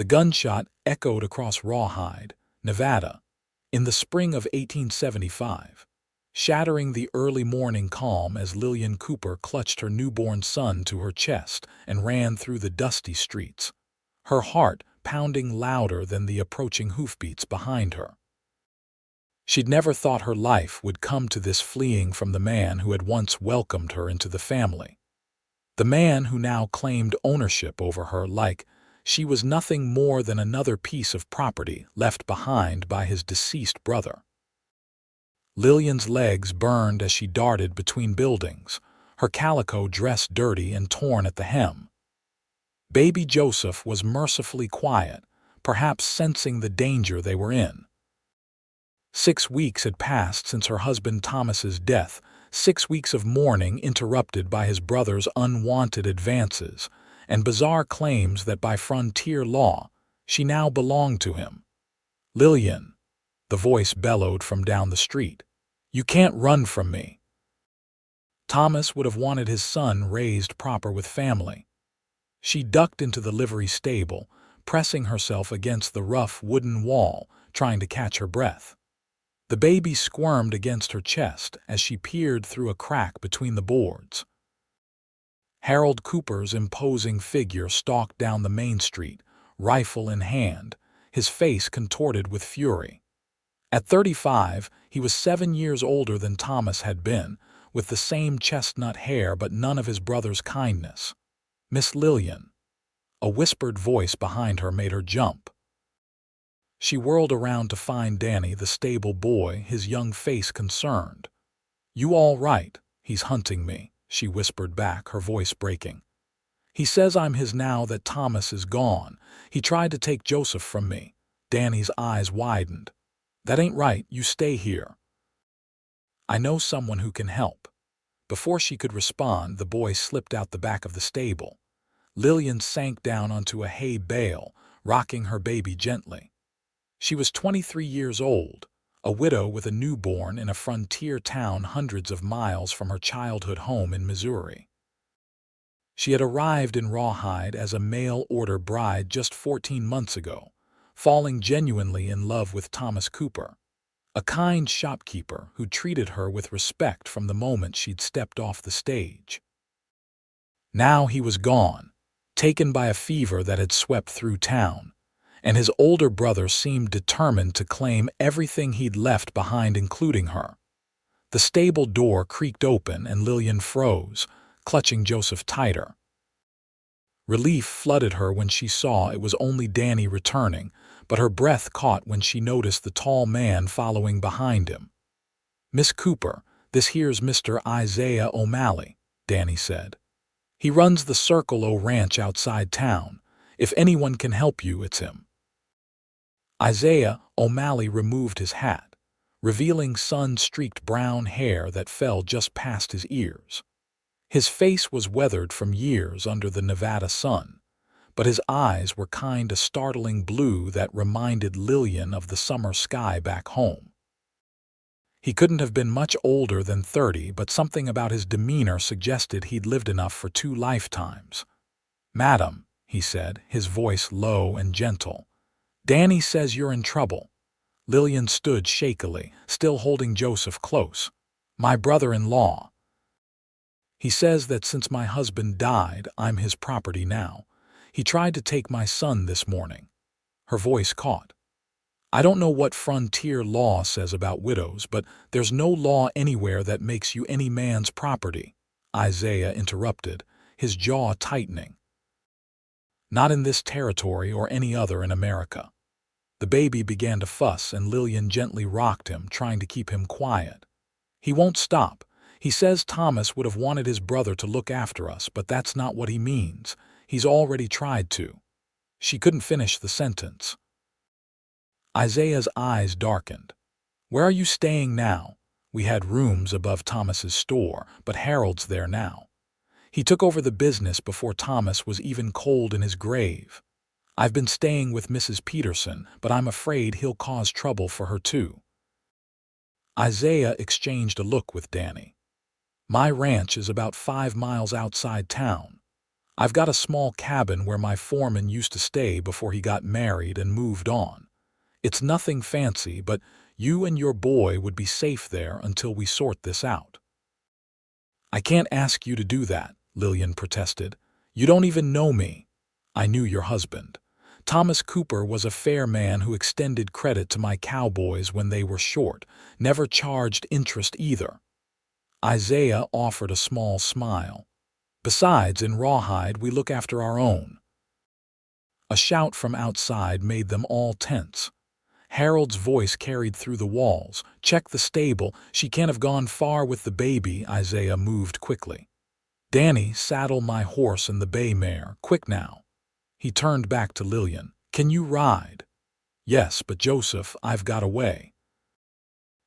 The gunshot echoed across Rawhide, Nevada, in the spring of 1875, shattering the early morning calm as Lillian Cooper clutched her newborn son to her chest and ran through the dusty streets, her heart pounding louder than the approaching hoofbeats behind her. She'd never thought her life would come to this, fleeing from the man who had once welcomed her into the family. The man who now claimed ownership over her like she was nothing more than another piece of property left behind by his deceased brother. Lillian's legs burned as she darted between buildings, her calico dress dirty and torn at the hem. Baby Joseph was mercifully quiet, perhaps sensing the danger they were in. 6 weeks had passed since her husband Thomas's death, 6 weeks of mourning interrupted by his brother's unwanted advances and bizarre claims that by frontier law she now belonged to him. "Lillian," the voice bellowed from down the street, "you can't run from me." Thomas would have wanted his son raised proper with family. She ducked into the livery stable, pressing herself against the rough wooden wall, trying to catch her breath. The baby squirmed against her chest as she peered through a crack between the boards. Harold Cooper's imposing figure stalked down the main street, rifle in hand, his face contorted with fury. At 35, he was 7 years older than Thomas had been, with the same chestnut hair but none of his brother's kindness. "Miss Lillian." A whispered voice behind her made her jump. She whirled around to find Danny, the stable boy, his young face concerned. "You all right?" "He's hunting me," she whispered back, her voice breaking. "He says I'm his now that Thomas is gone. He tried to take Joseph from me." Danny's eyes widened. "That ain't right. You stay here." "I know someone who can help." Before she could respond, the boy slipped out the back of the stable. Lillian sank down onto a hay bale, rocking her baby gently. She was 23 years old, a widow with a newborn in a frontier town hundreds of miles from her childhood home in Missouri. She had arrived in Rawhide as a mail-order bride just 14 months ago, falling genuinely in love with Thomas Cooper, a kind shopkeeper who treated her with respect from the moment she'd stepped off the stage. Now he was gone, taken by a fever that had swept through town, and his older brother seemed determined to claim everything he'd left behind, including her. The stable door creaked open and Lillian froze, clutching Joseph tighter. Relief flooded her when she saw it was only Danny returning, but her breath caught when she noticed the tall man following behind him. "Miss Cooper, this here's Mr. Isaiah O'Malley," Danny said. "He runs the Circle O Ranch outside town. If anyone can help you, it's him." Isaiah O'Malley removed his hat, revealing sun-streaked brown hair that fell just past his ears. His face was weathered from years under the Nevada sun, but his eyes were a startling blue that reminded Lillian of the summer sky back home. He couldn't have been much older than 30, but something about his demeanor suggested he'd lived enough for 2 lifetimes. "Madam," he said, his voice low and gentle, "Danny says you're in trouble." Lillian stood shakily, still holding Joseph close. "My brother-in-law. He says that since my husband died, I'm his property now. He tried to take my son this morning." Her voice caught. "I don't know what frontier law says about widows, but there's no law anywhere that makes you any man's property," Isaiah interrupted, his jaw tightening. "Not in this territory or any other in America." The baby began to fuss and Lillian gently rocked him, trying to keep him quiet. "He won't stop. He says Thomas would have wanted his brother to look after us, but that's not what he means. He's already tried to." She couldn't finish the sentence. Isaiah's eyes darkened. "Where are you staying now?" "We had rooms above Thomas's store, but Harold's there now. He took over the business before Thomas was even cold in his grave. I've been staying with Mrs. Peterson, but I'm afraid he'll cause trouble for her too." Isaiah exchanged a look with Danny. "My ranch is about 5 miles outside town." I've got a small cabin where my foreman used to stay before he got married and moved on. It's nothing fancy, but you and your boy would be safe there until we sort this out." "I can't ask you to do that," Lillian protested. "You don't even know me." "I knew your husband. Thomas Cooper was a fair man who extended credit to my cowboys when they were short, never charged interest either." Isaiah offered a small smile. "Besides, in Rawhide we look after our own." A shout from outside made them all tense. Harold's voice carried through the walls. "Check the stable. She can't have gone far with the baby." Isaiah moved quickly. "Danny, saddle my horse and the bay mare. Quick now." He turned back to Lillian. "Can you ride?" "Yes, but Joseph, I've got away."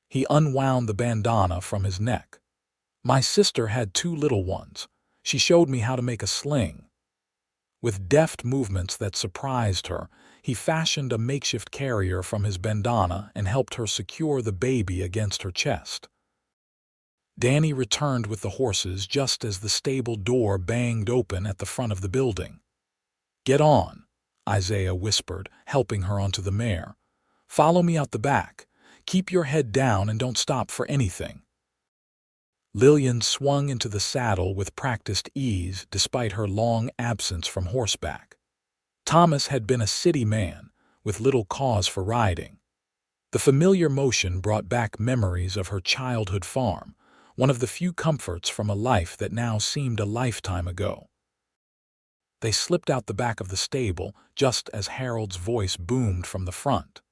He unwound the bandana from his neck. "My sister had 2 little ones. She showed me how to make a sling." With deft movements that surprised her, he fashioned a makeshift carrier from his bandana and helped her secure the baby against her chest. Danny returned with the horses just as the stable door banged open at the front of the building. "Get on," Isaiah whispered, helping her onto the mare. "Follow me out the back. Keep your head down and don't stop for anything." Lillian swung into the saddle with practiced ease despite her long absence from horseback. Thomas had been a city man, with little cause for riding. The familiar motion brought back memories of her childhood farm, one of the few comforts from a life that now seemed a lifetime ago. They slipped out the back of the stable just as Harold's voice boomed from the front.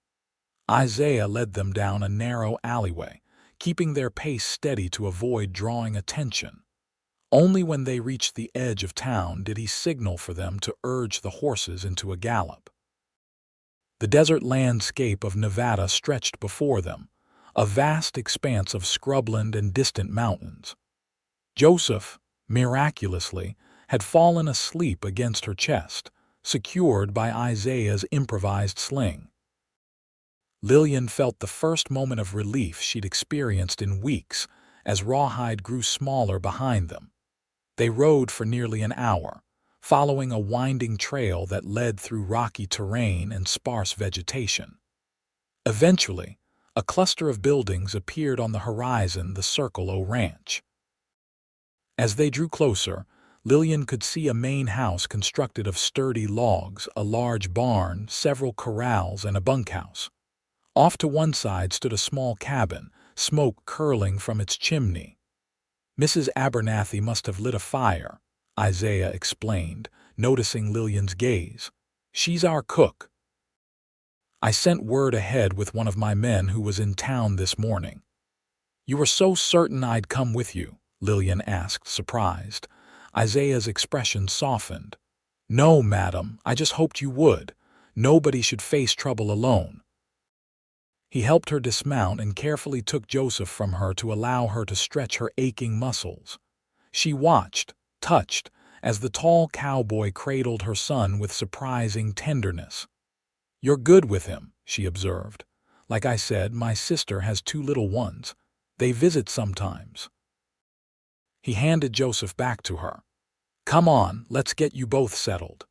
Isaiah led them down a narrow alleyway, keeping their pace steady to avoid drawing attention. Only when they reached the edge of town did he signal for them to urge the horses into a gallop. The desert landscape of Nevada stretched before them, a vast expanse of scrubland and distant mountains. Joseph, miraculously, had fallen asleep against her chest, secured by Isaiah's improvised sling. Lillian felt the first moment of relief she'd experienced in weeks as Rawhide grew smaller behind them. They rode for nearly an hour, following a winding trail that led through rocky terrain and sparse vegetation. Eventually, a cluster of buildings appeared on the horizon, the Circle O Ranch. As they drew closer, Lillian could see a main house constructed of sturdy logs, a large barn, several corrals, and a bunkhouse. Off to one side stood a small cabin, smoke curling from its chimney. "Mrs. Abernathy must have lit a fire," Isaiah explained, noticing Lillian's gaze. "She's our cook. I sent word ahead with one of my men who was in town this morning." "You were so certain I'd come with you?" Lillian asked, surprised. Isaiah's expression softened. "No, madam, I just hoped you would. Nobody should face trouble alone." He helped her dismount and carefully took Joseph from her to allow her to stretch her aching muscles. She watched, touched, as the tall cowboy cradled her son with surprising tenderness. "You're good with him," she observed. "Like I said, my sister has 2 little ones. They visit sometimes." He handed Joseph back to her. "Come on, let's get you both settled."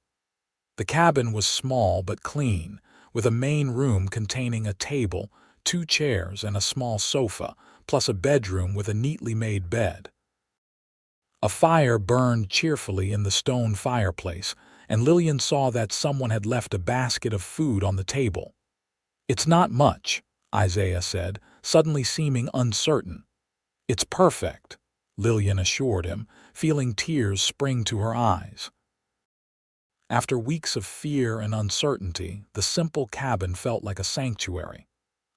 The cabin was small but clean, with a main room containing a table, 2 chairs, and a small sofa, plus a bedroom with a neatly made bed. A fire burned cheerfully in the stone fireplace, and Lillian saw that someone had left a basket of food on the table. "It's not much," Isaiah said, suddenly seeming uncertain. "It's perfect," Lillian assured him, feeling tears spring to her eyes. After weeks of fear and uncertainty, the simple cabin felt like a sanctuary.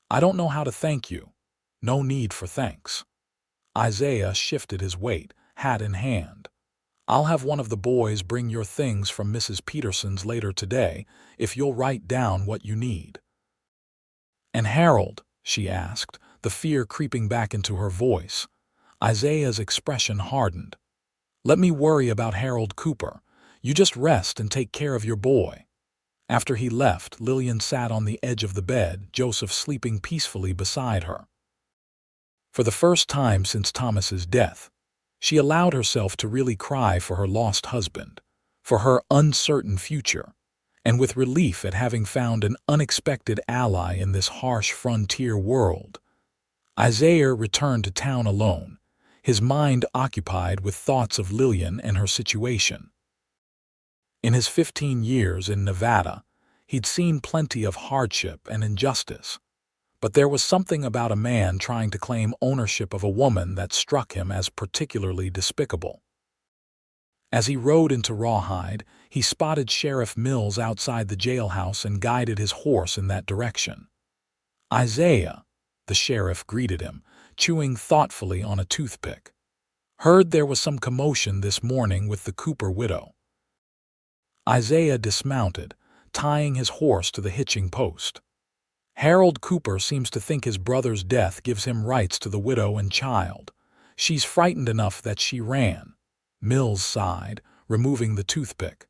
"I don't know how to thank you." "No need for thanks." Isaiah shifted his weight, hat in hand. "I'll have one of the boys bring your things from Mrs. Peterson's later today, if you'll write down what you need." "And Harold?" she asked, the fear creeping back into her voice. Isaiah's expression hardened. "Let me worry about Harold Cooper. You just rest and take care of your boy." After he left, Lillian sat on the edge of the bed, Joseph sleeping peacefully beside her. For the first time since Thomas's death, she allowed herself to really cry for her lost husband. for her uncertain future, and with relief at having found an unexpected ally in this harsh frontier world. Isaiah returned to town alone, his mind occupied with thoughts of Lillian and her situation. In his 15 years in Nevada, he'd seen plenty of hardship and injustice, but there was something about a man trying to claim ownership of a woman that struck him as particularly despicable. As he rode into Rawhide, he spotted Sheriff Mills outside the jailhouse and guided his horse in that direction. "Isaiah," the sheriff greeted him, chewing thoughtfully on a toothpick. "Heard there was some commotion this morning with the Cooper widow." Isaiah dismounted, tying his horse to the hitching post. "Harold Cooper seems to think his brother's death gives him rights to the widow and child. She's frightened enough that she ran." Mills sighed, removing the toothpick.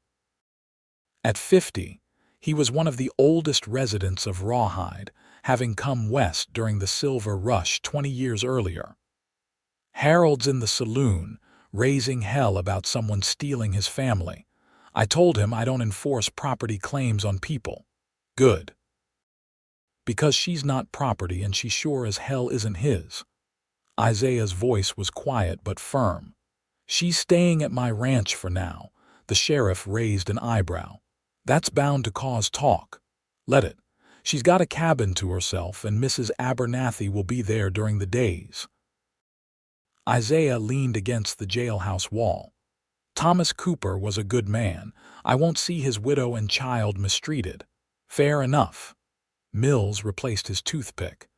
At 50, he was one of the oldest residents of Rawhide, having come west during the Silver Rush 20 years earlier. "Harold's in the saloon, raising hell about someone stealing his family. I told him I don't enforce property claims on people." "Good. Because she's not property and she sure as hell isn't his." Isaiah's voice was quiet but firm. "She's staying at my ranch for now." The sheriff raised an eyebrow. "That's bound to cause talk." "Let it. She's got a cabin to herself and Mrs. Abernathy will be there during the days." Isaiah leaned against the jailhouse wall. "Thomas Cooper was a good man. I won't see his widow and child mistreated." "Fair enough." Mills replaced his toothpick.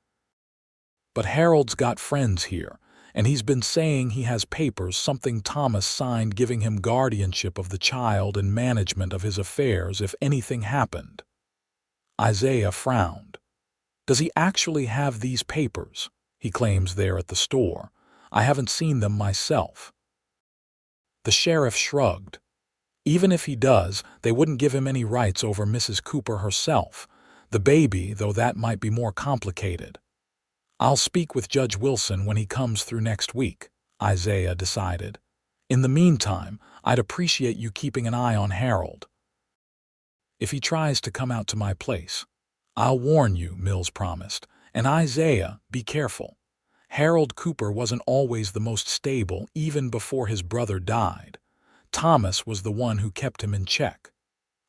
"But Harold's got friends here, and he's been saying he has papers something Thomas signed giving him guardianship of the child and management of his affairs if anything happened." Isaiah frowned. "Does he actually have these papers?" "He claims they're at the store. I haven't seen them myself." The sheriff shrugged. "Even if he does, they wouldn't give him any rights over Mrs. Cooper herself. The baby, though, that might be more complicated." "I'll speak with Judge Wilson when he comes through next week," Isaiah decided. "In the meantime, I'd appreciate you keeping an eye on Harold. If he tries to come out to my place, I'll warn you," Mills promised. "And Isaiah, be careful. Harold Cooper wasn't always the most stable even before his brother died. Thomas was the one who kept him in check."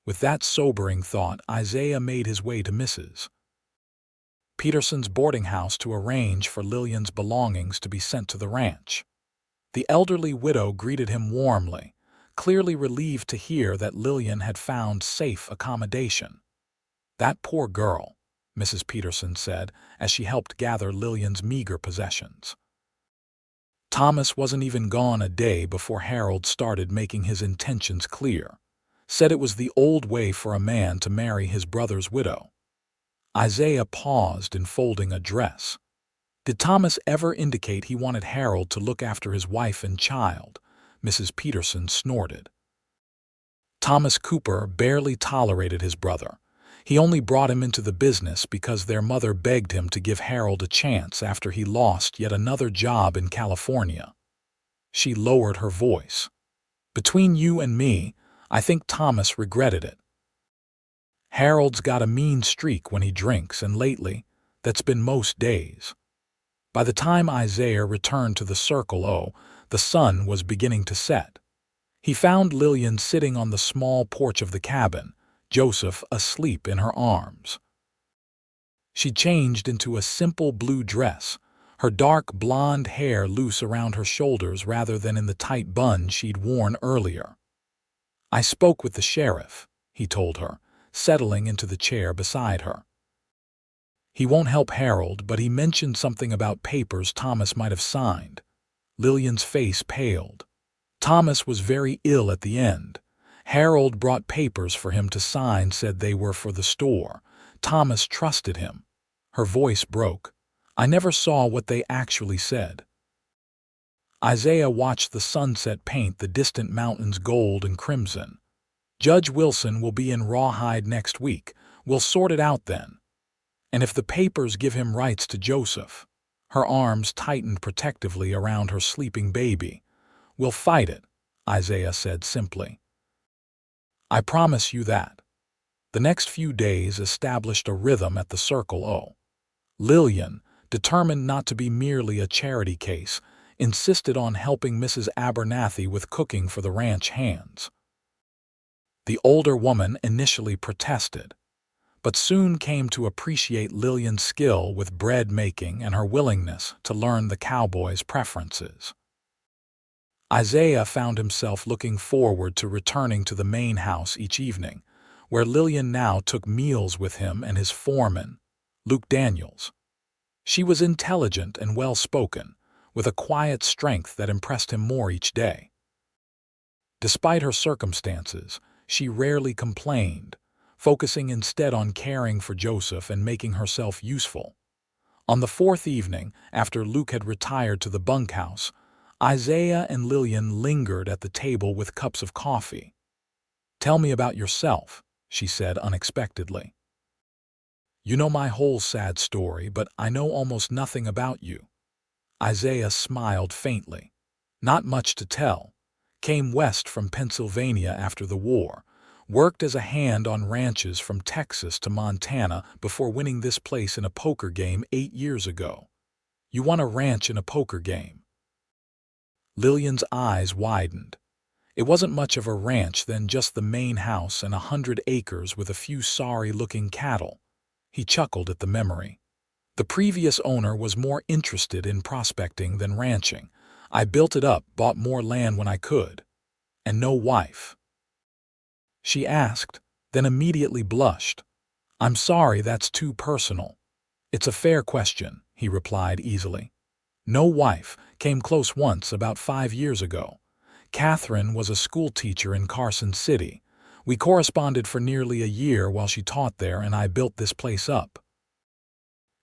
With that sobering thought, Isaiah made his way to Mrs. Peterson's boarding house to arrange for Lillian's belongings to be sent to the ranch. The elderly widow greeted him warmly, clearly relieved to hear that Lillian had found safe accommodation. "That poor girl," Mrs. Peterson said as she helped gather Lillian's meager possessions. "Thomas wasn't even gone a day before Harold started making his intentions clear. Said it was the old way for a man to marry his brother's widow." Isaiah paused in folding a dress. "Did Thomas ever indicate he wanted Harold to look after his wife and child?" Mrs. Peterson snorted. "Thomas Cooper barely tolerated his brother. He only brought him into the business because their mother begged him to give Harold a chance after he lost yet another job in California." She lowered her voice. "Between you and me, I think Thomas regretted it. Harold's got a mean streak when he drinks, and lately, that's been most days." By the time Isaiah returned to the Circle, the sun was beginning to set. He found Lillian sitting on the small porch of the cabin, Joseph asleep in her arms. She changed into a simple blue dress, her dark blonde hair loose around her shoulders rather than in the tight bun she'd worn earlier. "I spoke with the sheriff," he told her, settling into the chair beside her. "He won't help Harold, but he mentioned something about papers Thomas might have signed." Lillian's face paled. "Thomas was very ill at the end. Harold brought papers for him to sign, said they were for the store. Thomas trusted him." Her voice broke. "I never saw what they actually said." Isaiah watched the sunset paint the distant mountains gold and crimson. "Judge Wilson will be in Rawhide next week. We'll sort it out then. And if the papers give him rights to Joseph," her arms tightened protectively around her sleeping baby, "we'll fight it," Isaiah said simply. I promise you that. The next few days established a rhythm at the Circle O. Lillian, determined not to be merely a charity case, insisted on helping Mrs. Abernathy with cooking for the ranch hands. The older woman initially protested, but soon came to appreciate Lillian's skill with bread making and her willingness to learn the cowboy's preferences. Isaiah found himself looking forward to returning to the main house each evening, where Lillian now took meals with him and his foreman, Luke Daniels. She was intelligent and well-spoken, with a quiet strength that impressed him more each day. Despite her circumstances, she rarely complained, focusing instead on caring for Joseph and making herself useful. On the fourth evening, after Luke had retired to the bunkhouse, Isaiah and Lillian lingered at the table with cups of coffee. "Tell me about yourself," she said unexpectedly. "You know my whole sad story, but I know almost nothing about you." Isaiah smiled faintly. "Not much to tell. Came west from Pennsylvania after the war, worked as a hand on ranches from Texas to Montana before winning this place in a poker game 8 years ago." "You won a ranch in a poker game?" Lillian's eyes widened. It wasn't much of a ranch then, just the main house and 100 acres with a few sorry-looking cattle. He chuckled at the memory. "The previous owner was more interested in prospecting than ranching. I built it up, bought more land when I could." "And no wife?" she asked, then immediately blushed. "I'm sorry, that's too personal." "It's a fair question," he replied easily. "No wife. Came close once about 5 years ago. Catherine was a school teacher in Carson City. We corresponded for nearly a year while she taught there, and I built this place up."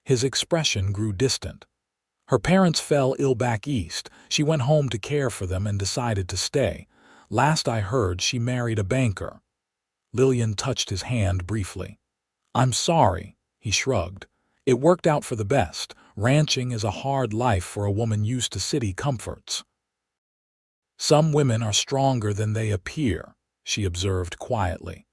His expression grew distant. "Her parents fell ill back east. She went home to care for them and decided to stay. Last I heard, she married a banker." Lillian touched his hand briefly. "I'm sorry," he shrugged. "It worked out for the best. Ranching is a hard life for a woman used to city comforts." "Some women are stronger than they appear," she observed quietly.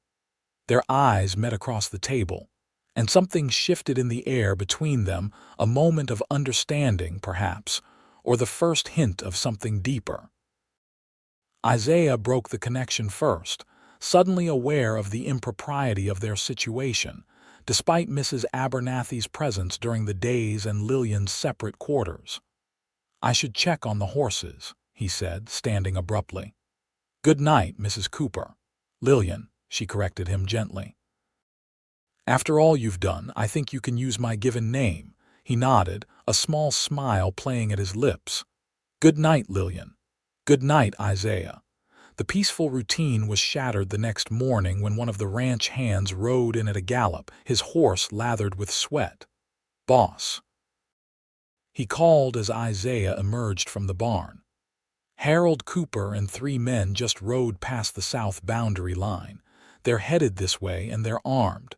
Their eyes met across the table, and something shifted in the air between them, a moment of understanding, perhaps, or the first hint of something deeper. Isaiah broke the connection first, suddenly aware of the impropriety of their situation, despite Mrs. Abernathy's presence during the days and Lillian's separate quarters. "I should check on the horses," he said, standing abruptly. "Good night, Mrs. Cooper." "Lillian," she corrected him gently. "After all you've done, I think you can use my given name." He nodded, a small smile playing at his lips. "Good night, Lillian." "Good night, Isaiah." The peaceful routine was shattered the next morning when one of the ranch hands rode in at a gallop, his horse lathered with sweat. "Boss," he called as Isaiah emerged from the barn. Harold Cooper and 3 men just rode past the south boundary line. "They're headed this way and they're armed."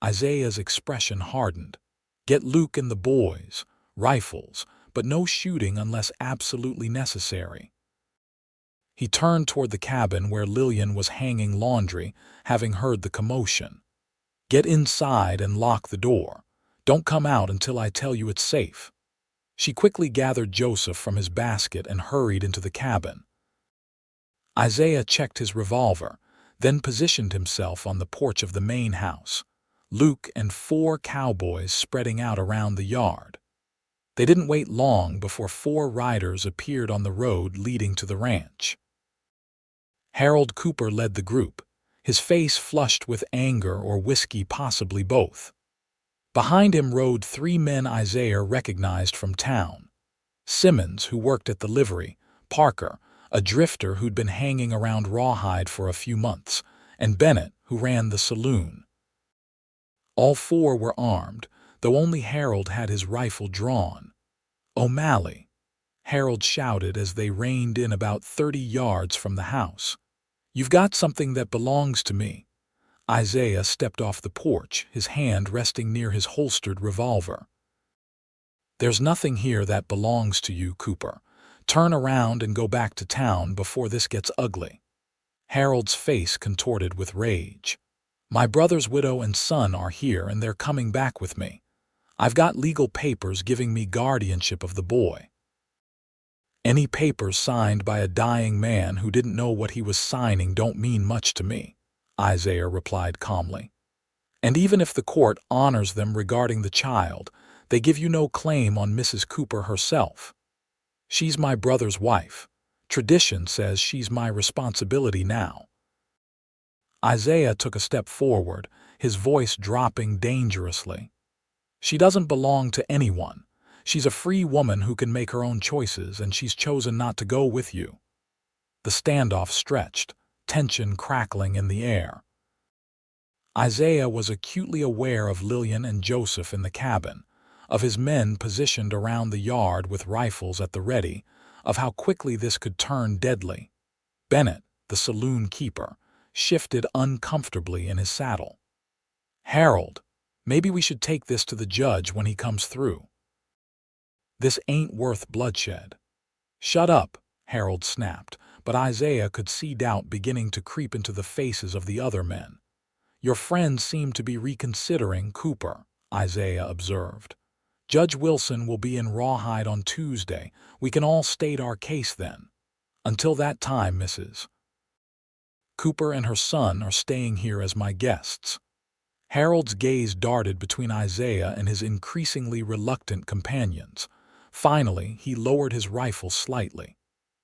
Isaiah's expression hardened. "Get Luke and the boys. Rifles, but no shooting unless absolutely necessary." He turned toward the cabin where Lillian was hanging laundry, having heard the commotion. "Get inside and lock the door. Don't come out until I tell you it's safe." She quickly gathered Joseph from his basket and hurried into the cabin. Isaiah checked his revolver, then positioned himself on the porch of the main house, Luke and 4 cowboys spreading out around the yard. They didn't wait long before 4 riders appeared on the road leading to the ranch. Harold Cooper led the group, his face flushed with anger or whiskey, possibly both. Behind him rode 3 men Isaiah recognized from town. Simmons, who worked at the livery, Parker, a drifter who'd been hanging around Rawhide for a few months, and Bennett, who ran the saloon. All 4 were armed, though only Harold had his rifle drawn. "O'Malley," Harold shouted as they reined in about 30 yards from the house. "You've got something that belongs to me." Isaiah stepped off the porch, his hand resting near his holstered revolver. "There's nothing here that belongs to you, Cooper. Turn around and go back to town before this gets ugly." Harold's face contorted with rage. My brother's widow and son are here and they're coming back with me. I've got legal papers giving me guardianship of the boy. Any papers signed by a dying man who didn't know what he was signing don't mean much to me, Isaiah replied calmly. And even if the court honors them regarding the child, they give you no claim on Mrs. Cooper herself. She's my brother's wife. Tradition says she's my responsibility now. Isaiah took a step forward, his voice dropping dangerously. She doesn't belong to anyone. She's a free woman who can make her own choices, and she's chosen not to go with you. The standoff stretched, tension crackling in the air. Isaiah was acutely aware of Lillian and Joseph in the cabin, of his men positioned around the yard with rifles at the ready, of how quickly this could turn deadly. Bennett, the saloon keeper, shifted uncomfortably in his saddle. Harold, maybe we should take this to the judge when he comes through. This ain't worth bloodshed. Shut up, Harold snapped, but Isaiah could see doubt beginning to creep into the faces of the other men. Your friends seem to be reconsidering Cooper, Isaiah observed. Judge Wilson will be in Rawhide on Tuesday. We can all state our case then. Until that time, Mrs. Cooper and her son are staying here as my guests. Harold's gaze darted between Isaiah and his increasingly reluctant companions. Finally, he lowered his rifle slightly.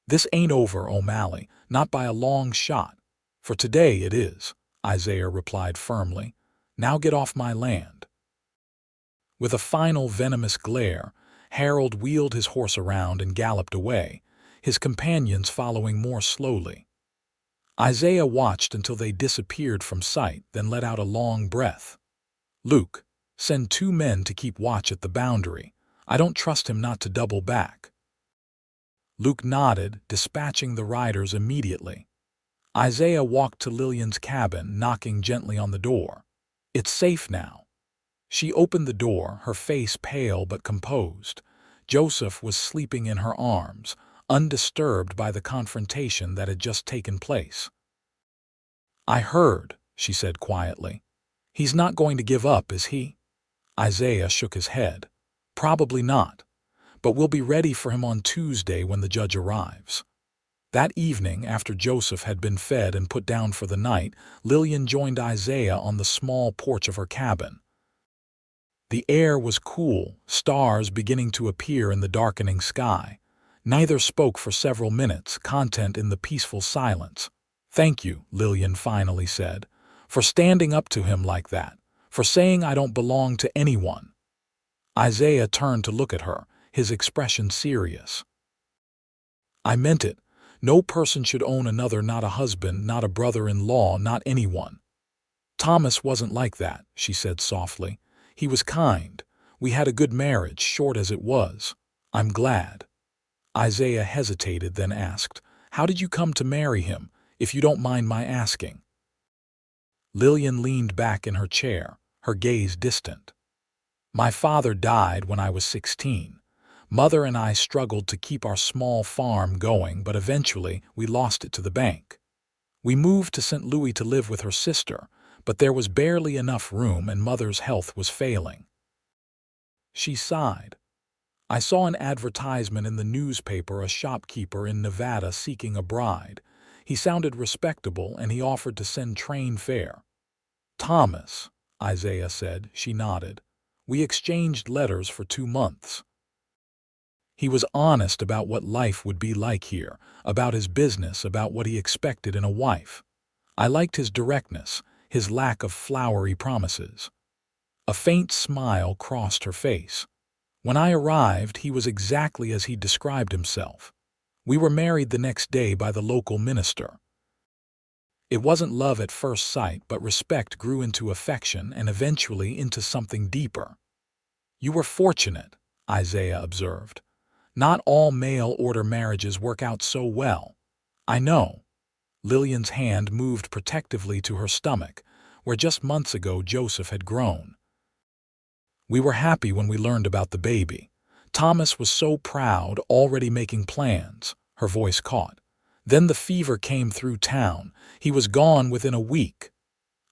This ain't over, O'Malley, not by a long shot. For today it is, Isaiah replied firmly. Now get off my land. With a final venomous glare, Harold wheeled his horse around and galloped away, his companions following more slowly. Isaiah watched until they disappeared from sight, then let out a long breath. Luke, send 2 men to keep watch at the boundary. I don't trust him not to double back. Luke nodded, dispatching the riders immediately. Isaiah walked to Lillian's cabin, knocking gently on the door. It's safe now. She opened the door, her face pale but composed. Joseph was sleeping in her arms, undisturbed by the confrontation that had just taken place. I heard, she said quietly. He's not going to give up, is he? Isaiah shook his head. Probably not, but we'll be ready for him on Tuesday when the judge arrives. That evening, after Joseph had been fed and put down for the night, Lillian joined Isaiah on the small porch of her cabin. The air was cool, stars beginning to appear in the darkening sky. Neither spoke for several minutes, content in the peaceful silence. Thank you, Lillian finally said, for standing up to him like that, for saying I don't belong to anyone. Isaiah turned to look at her, his expression serious. I meant it. No person should own another, not a husband, not a brother-in-law, not anyone. Thomas wasn't like that, she said softly. He was kind. We had a good marriage, short as it was. I'm glad. Isaiah hesitated, then asked, How did you come to marry him, if you don't mind my asking? Lillian leaned back in her chair, her gaze distant. My father died when I was 16. Mother and I struggled to keep our small farm going, but eventually we lost it to the bank. We moved to St. Louis to live with her sister, but there was barely enough room and Mother's health was failing. She sighed. I saw an advertisement in the newspaper, a shopkeeper in Nevada seeking a bride. He sounded respectable and he offered to send train fare. Thomas, Isaiah said. She nodded. We exchanged letters for 2 months. He was honest about what life would be like here, about his business, about what he expected in a wife. I liked his directness, his lack of flowery promises. A faint smile crossed her face. When I arrived, he was exactly as he described himself. We were married the next day by the local minister. It wasn't love at first sight, but respect grew into affection and eventually into something deeper. You were fortunate, Isaiah observed. Not all mail-order marriages work out so well. I know. Lillian's hand moved protectively to her stomach, where just months ago Joseph had grown. We were happy when we learned about the baby. Thomas was so proud, already making plans. Her voice caught. Then the fever came through town. He was gone within a week.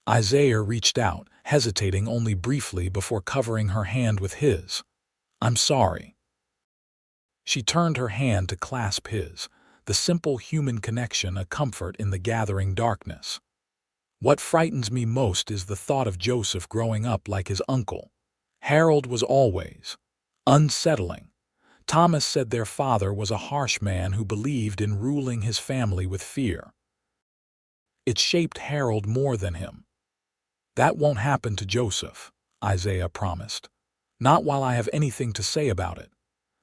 Isaiah reached out, hesitating only briefly before covering her hand with his. I'm sorry. She turned her hand to clasp his, the simple human connection a comfort in the gathering darkness. What frightens me most is the thought of Joseph growing up like his uncle. Harold was always unsettling. Thomas said their father was a harsh man who believed in ruling his family with fear. It shaped Harold more than him. That won't happen to Joseph, Isaiah promised. Not while I have anything to say about it.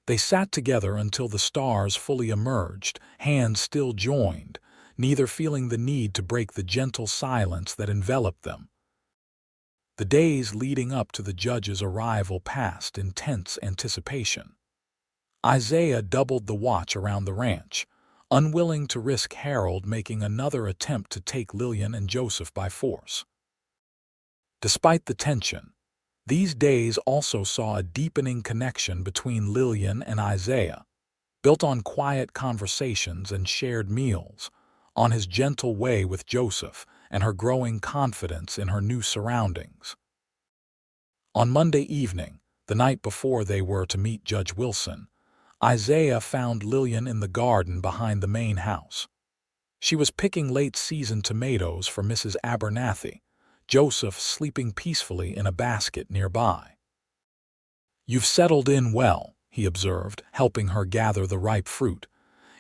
They sat together until the stars fully emerged, hands still joined, neither feeling the need to break the gentle silence that enveloped them. The days leading up to the judge's arrival passed in tense anticipation. Isaiah doubled the watch around the ranch, unwilling to risk Harold making another attempt to take Lillian and Joseph by force. Despite the tension, these days also saw a deepening connection between Lillian and Isaiah, built on quiet conversations and shared meals, on his gentle way with Joseph and her growing confidence in her new surroundings. On Monday evening, the night before they were to meet Judge Wilson, Isaiah found Lillian in the garden behind the main house. She was picking late-season tomatoes for Mrs. Abernathy, Joseph sleeping peacefully in a basket nearby. You've settled in well, he observed, helping her gather the ripe fruit.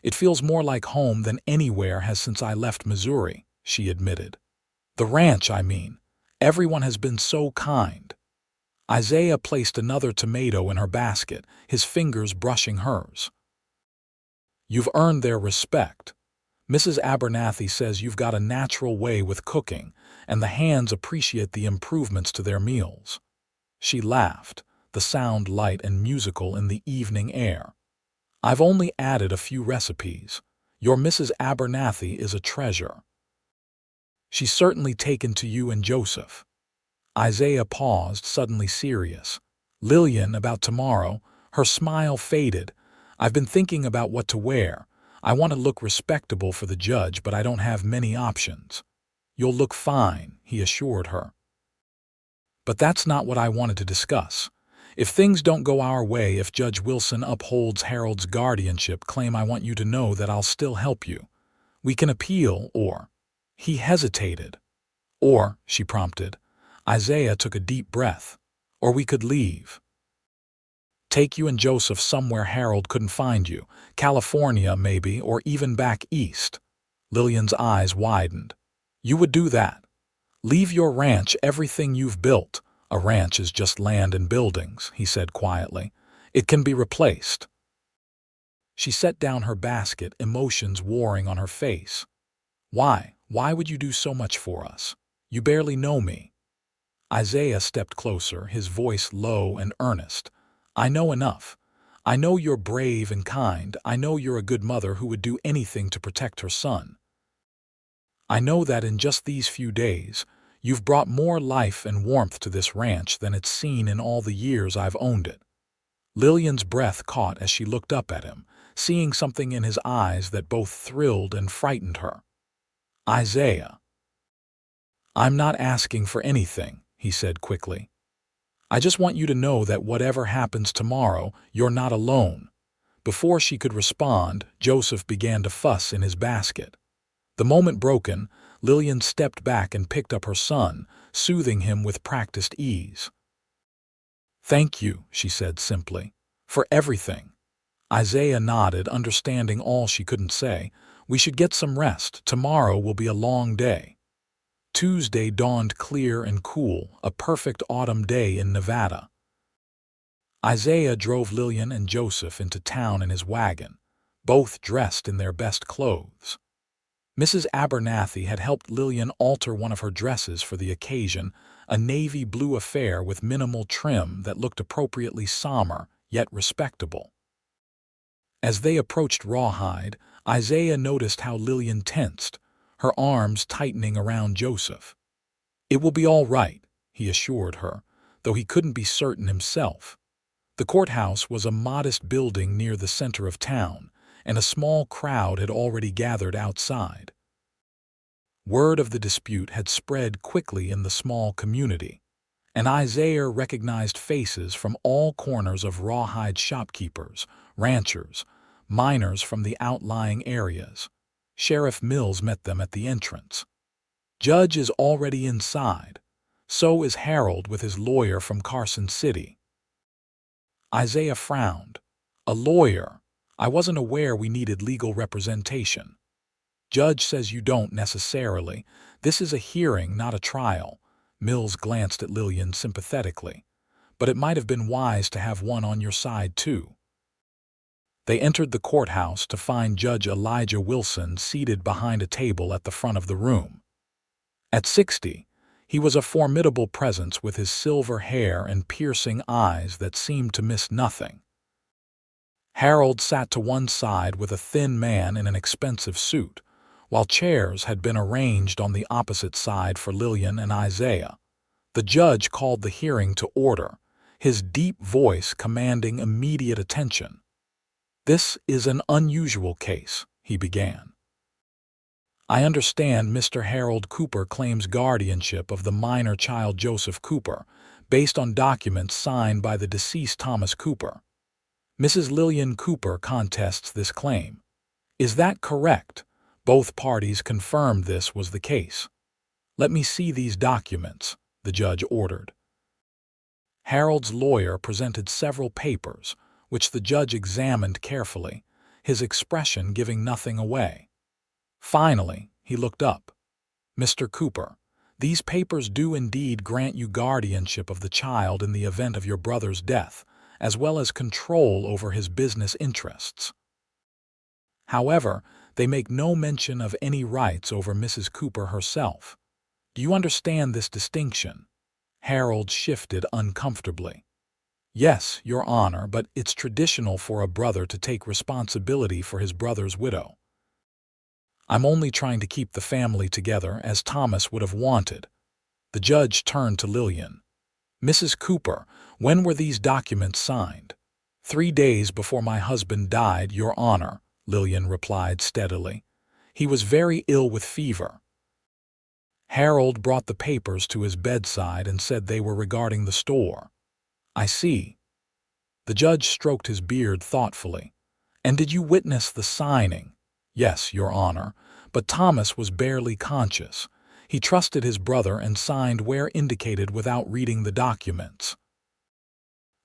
It feels more like home than anywhere has since I left Missouri, she admitted. The ranch, I mean. Everyone has been so kind. Isaiah placed another tomato in her basket, his fingers brushing hers. You've earned their respect. Mrs. Abernathy says you've got a natural way with cooking, and the hands appreciate the improvements to their meals. She laughed, the sound light and musical in the evening air. I've only added a few recipes. Your Mrs. Abernathy is a treasure. She's certainly taken to you and Joseph. Isaiah paused, suddenly serious. Lillian, about tomorrow, her smile faded. I've been thinking about what to wear. I want to look respectable for the judge, but I don't have many options. You'll look fine, he assured her. But that's not what I wanted to discuss. If things don't go our way, if Judge Wilson upholds Harold's guardianship claim, I want you to know that I'll still help you. We can appeal, or... He hesitated. Or, she prompted. Isaiah took a deep breath. Or we could leave. Take you and Joseph somewhere Harold couldn't find you. California, maybe, or even back east. Lillian's eyes widened. You would do that. Leave your ranch, everything you've built. A ranch is just land and buildings, he said quietly. It can be replaced. She set down her basket, emotions warring on her face. Why? Why would you do so much for us? You barely know me. Isaiah stepped closer, his voice low and earnest. I know enough. I know you're brave and kind. I know you're a good mother who would do anything to protect her son. I know that in just these few days, you've brought more life and warmth to this ranch than it's seen in all the years I've owned it. Lillian's breath caught as she looked up at him, seeing something in his eyes that both thrilled and frightened her. Isaiah. I'm not asking for anything, he said quickly. I just want you to know that whatever happens tomorrow, you're not alone. Before she could respond, Joseph began to fuss in his basket. The moment broken, Lillian stepped back and picked up her son, soothing him with practiced ease. Thank you, she said simply, for everything. Isaiah nodded, understanding all she couldn't say. We should get some rest. Tomorrow will be a long day. Tuesday dawned clear and cool, a perfect autumn day in Nevada. Isaiah drove Lillian and Joseph into town in his wagon, both dressed in their best clothes. Mrs. Abernathy had helped Lillian alter one of her dresses for the occasion, a navy blue affair with minimal trim that looked appropriately somber, yet respectable. As they approached Rawhide, Isaiah noticed how Lillian tensed, her arms tightening around Joseph. It will be all right, he assured her, though he couldn't be certain himself. The courthouse was a modest building near the center of town, and a small crowd had already gathered outside. Word of the dispute had spread quickly in the small community, and Isaiah recognized faces from all corners of Rawhide: shopkeepers, ranchers, miners from the outlying areas. Sheriff Mills met them at the entrance. Judge is already inside. So is Harold with his lawyer from Carson City. Isaiah frowned. A lawyer? I wasn't aware we needed legal representation. Judge says you don't necessarily. This is a hearing, not a trial. Mills glanced at Lillian sympathetically. But it might have been wise to have one on your side, too. They entered the courthouse to find Judge Elijah Wilson seated behind a table at the front of the room. At 60, he was a formidable presence with his silver hair and piercing eyes that seemed to miss nothing. Harold sat to one side with a thin man in an expensive suit, while chairs had been arranged on the opposite side for Lillian and Isaiah. The judge called the hearing to order, his deep voice commanding immediate attention. "This is an unusual case," he began. "I understand Mr. Harold Cooper claims guardianship of the minor child Joseph Cooper, based on documents signed by the deceased Thomas Cooper. Mrs. Lillian Cooper contests this claim. Is that correct?" Both parties confirmed this was the case. "Let me see these documents," the judge ordered. Harold's lawyer presented several papers, which the judge examined carefully, his expression giving nothing away. Finally, he looked up. "Mr. Cooper, these papers do indeed grant you guardianship of the child in the event of your brother's death, as well as control over his business interests. However, they make no mention of any rights over Mrs. Cooper herself. Do you understand this distinction?" Harold shifted uncomfortably. "Yes, Your Honor, but it's traditional for a brother to take responsibility for his brother's widow. I'm only trying to keep the family together as Thomas would have wanted." The judge turned to Lillian. "Mrs. Cooper, when were these documents signed?" 3 days before my husband died, Your Honor," Lillian replied steadily. "He was very ill with fever." Harold brought the papers to his bedside and said they were regarding the store. "I see." The judge stroked his beard thoughtfully. "And did you witness the signing?" "Yes, Your Honor, but Thomas was barely conscious. He trusted his brother and signed where indicated without reading the documents."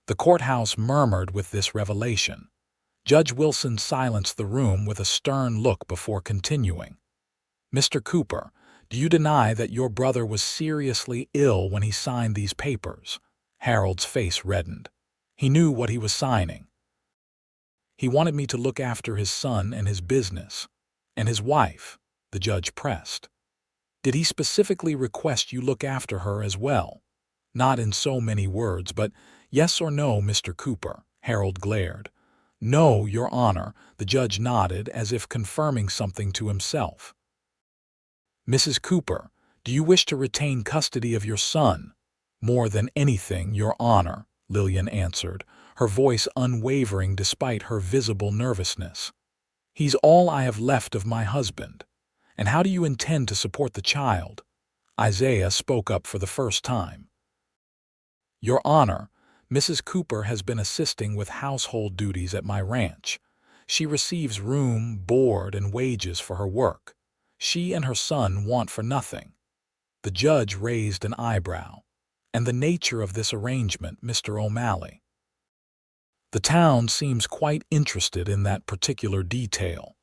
The courthouse murmured with this revelation. Judge Wilson silenced the room with a stern look before continuing. "Mr. Cooper, do you deny that your brother was seriously ill when he signed these papers?" Harold's face reddened. He knew what he was signing. "He wanted me to look after his son and his business. And his wife," the judge pressed. "Did he specifically request you look after her as well?" "Not in so many words, but yes or no, Mr. Cooper," Harold glared. "No, Your Honor," the judge nodded as if confirming something to himself. "Mrs. Cooper, do you wish to retain custody of your son?" "More than anything, Your Honor," Lillian answered, her voice unwavering despite her visible nervousness. "He's all I have left of my husband. And how do you intend to support the child?" Isaiah spoke up for the first time. "Your Honor, Mrs. Cooper has been assisting with household duties at my ranch. She receives room, board, and wages for her work. She and her son want for nothing." The judge raised an eyebrow. "And the nature of this arrangement, Mr. O'Malley?" "The town seems quite interested in that particular detail."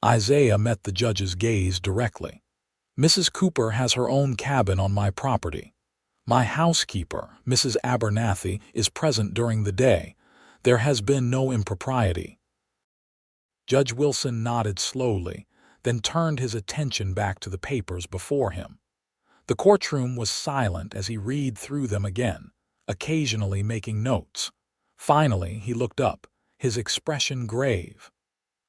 Isaiah met the judge's gaze directly. "Mrs. Cooper has her own cabin on my property. My housekeeper, Mrs. Abernathy, is present during the day. There has been no impropriety." Judge Wilson nodded slowly, then turned his attention back to the papers before him. The courtroom was silent as he read through them again, occasionally making notes. Finally, he looked up, his expression grave.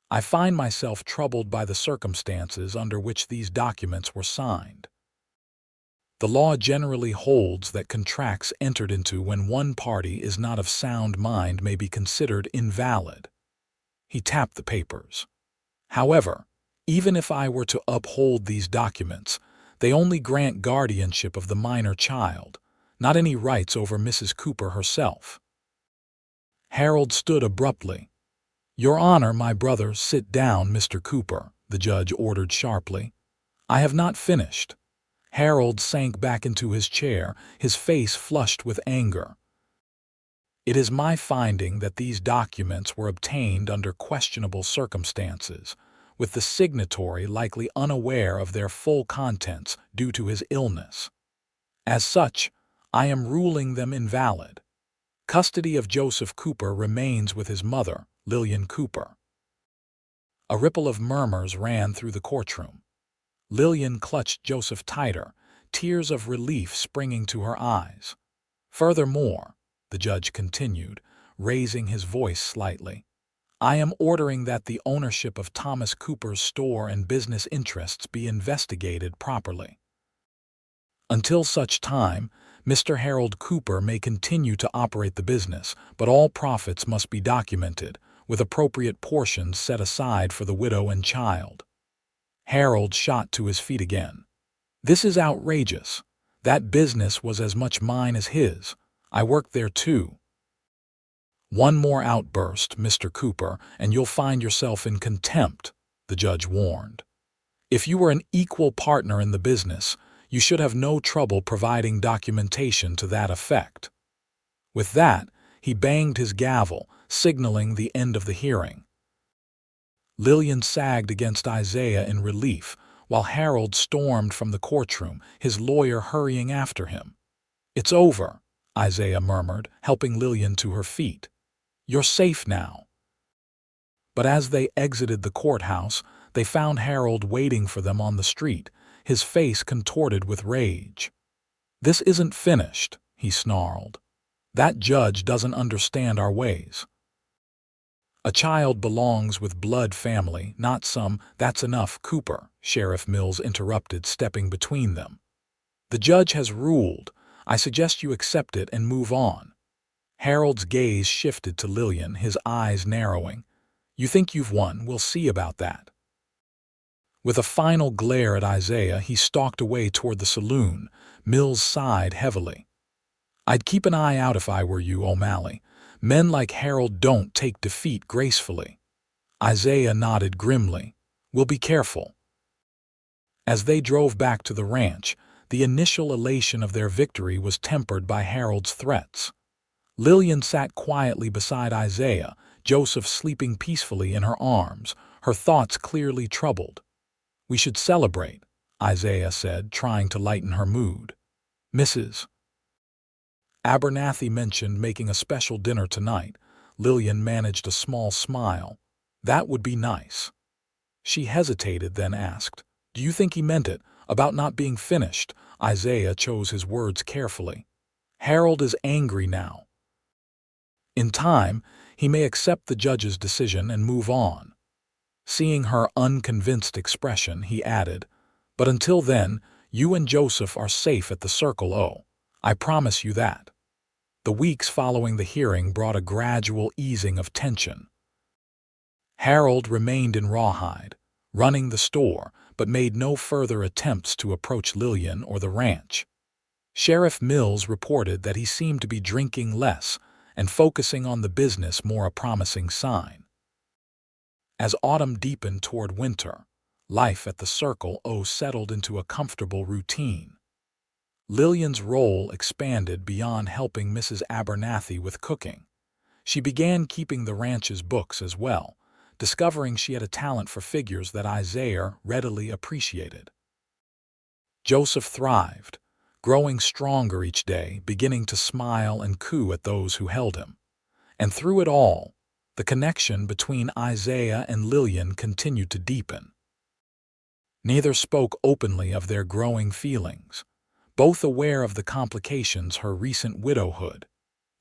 "I find myself troubled by the circumstances under which these documents were signed. The law generally holds that contracts entered into when one party is not of sound mind may be considered invalid." He tapped the papers. However, even if I were to uphold these documents, they only grant guardianship of the minor child, not any rights over Mrs. Cooper herself. Harold stood abruptly. "Your Honor, my brother, sit down, Mr. Cooper," the judge ordered sharply. "I have not finished." Harold sank back into his chair, his face flushed with anger. "It is my finding that these documents were obtained under questionable circumstances, with the signatory likely unaware of their full contents due to his illness. As such, I am ruling them invalid. Custody of Joseph Cooper remains with his mother, Lillian Cooper." A ripple of murmurs ran through the courtroom. Lillian clutched Joseph tighter, tears of relief springing to her eyes. "Furthermore," the judge continued, raising his voice slightly, "I am ordering that the ownership of Thomas Cooper's store and business interests be investigated properly. Until such time, Mr. Harold Cooper may continue to operate the business, but all profits must be documented, with appropriate portions set aside for the widow and child." Harold shot to his feet again. "This is outrageous. That business was as much mine as his. I worked there too." "One more outburst, Mr. Cooper, and you'll find yourself in contempt," the judge warned. "If you were an equal partner in the business, you should have no trouble providing documentation to that effect." With that, he banged his gavel, signaling the end of the hearing. Lillian sagged against Isaiah in relief, while Harold stormed from the courtroom, his lawyer hurrying after him. "It's over," Isaiah murmured, helping Lillian to her feet. "You're safe now." But as they exited the courthouse, they found Harold waiting for them on the street, his face contorted with rage. "This isn't finished," he snarled. "That judge doesn't understand our ways." "A child belongs with blood family, not some, that's enough, Cooper," Sheriff Mills interrupted, stepping between them. "The judge has ruled. I suggest you accept it and move on." Harold's gaze shifted to Lillian, his eyes narrowing. "You think you've won? We'll see about that." With a final glare at Isaiah, he stalked away toward the saloon. Mills sighed heavily. "I'd keep an eye out if I were you, O'Malley. Men like Harold don't take defeat gracefully." Isaiah nodded grimly. "We'll be careful." As they drove back to the ranch, the initial elation of their victory was tempered by Harold's threats. Lillian sat quietly beside Isaiah, Joseph sleeping peacefully in her arms, her thoughts clearly troubled. "We should celebrate," Isaiah said, trying to lighten her mood. "Mrs. Abernathy mentioned making a special dinner tonight." Lillian managed a small smile. "That would be nice." She hesitated, then asked, "Do you think he meant it, about not being finished?" Isaiah chose his words carefully. "Harold is angry now. In time, he may accept the judge's decision and move on." Seeing her unconvinced expression, he added, "But until then, you and Joseph are safe at the Circle O. I promise you that." The weeks following the hearing brought a gradual easing of tension. Harold remained in Rawhide, running the store, but made no further attempts to approach Lillian or the ranch. Sheriff Mills reported that he seemed to be drinking less and focusing on the business, more a promising sign. As autumn deepened toward winter, life at the Circle O settled into a comfortable routine. Lillian's role expanded beyond helping Mrs. Abernathy with cooking. She began keeping the ranch's books as well, discovering she had a talent for figures that Isaiah readily appreciated. Joseph thrived, growing stronger each day, beginning to smile and coo at those who held him. And through it all, the connection between Isaiah and Lillian continued to deepen. Neither spoke openly of their growing feelings, both aware of the complications her recent widowhood,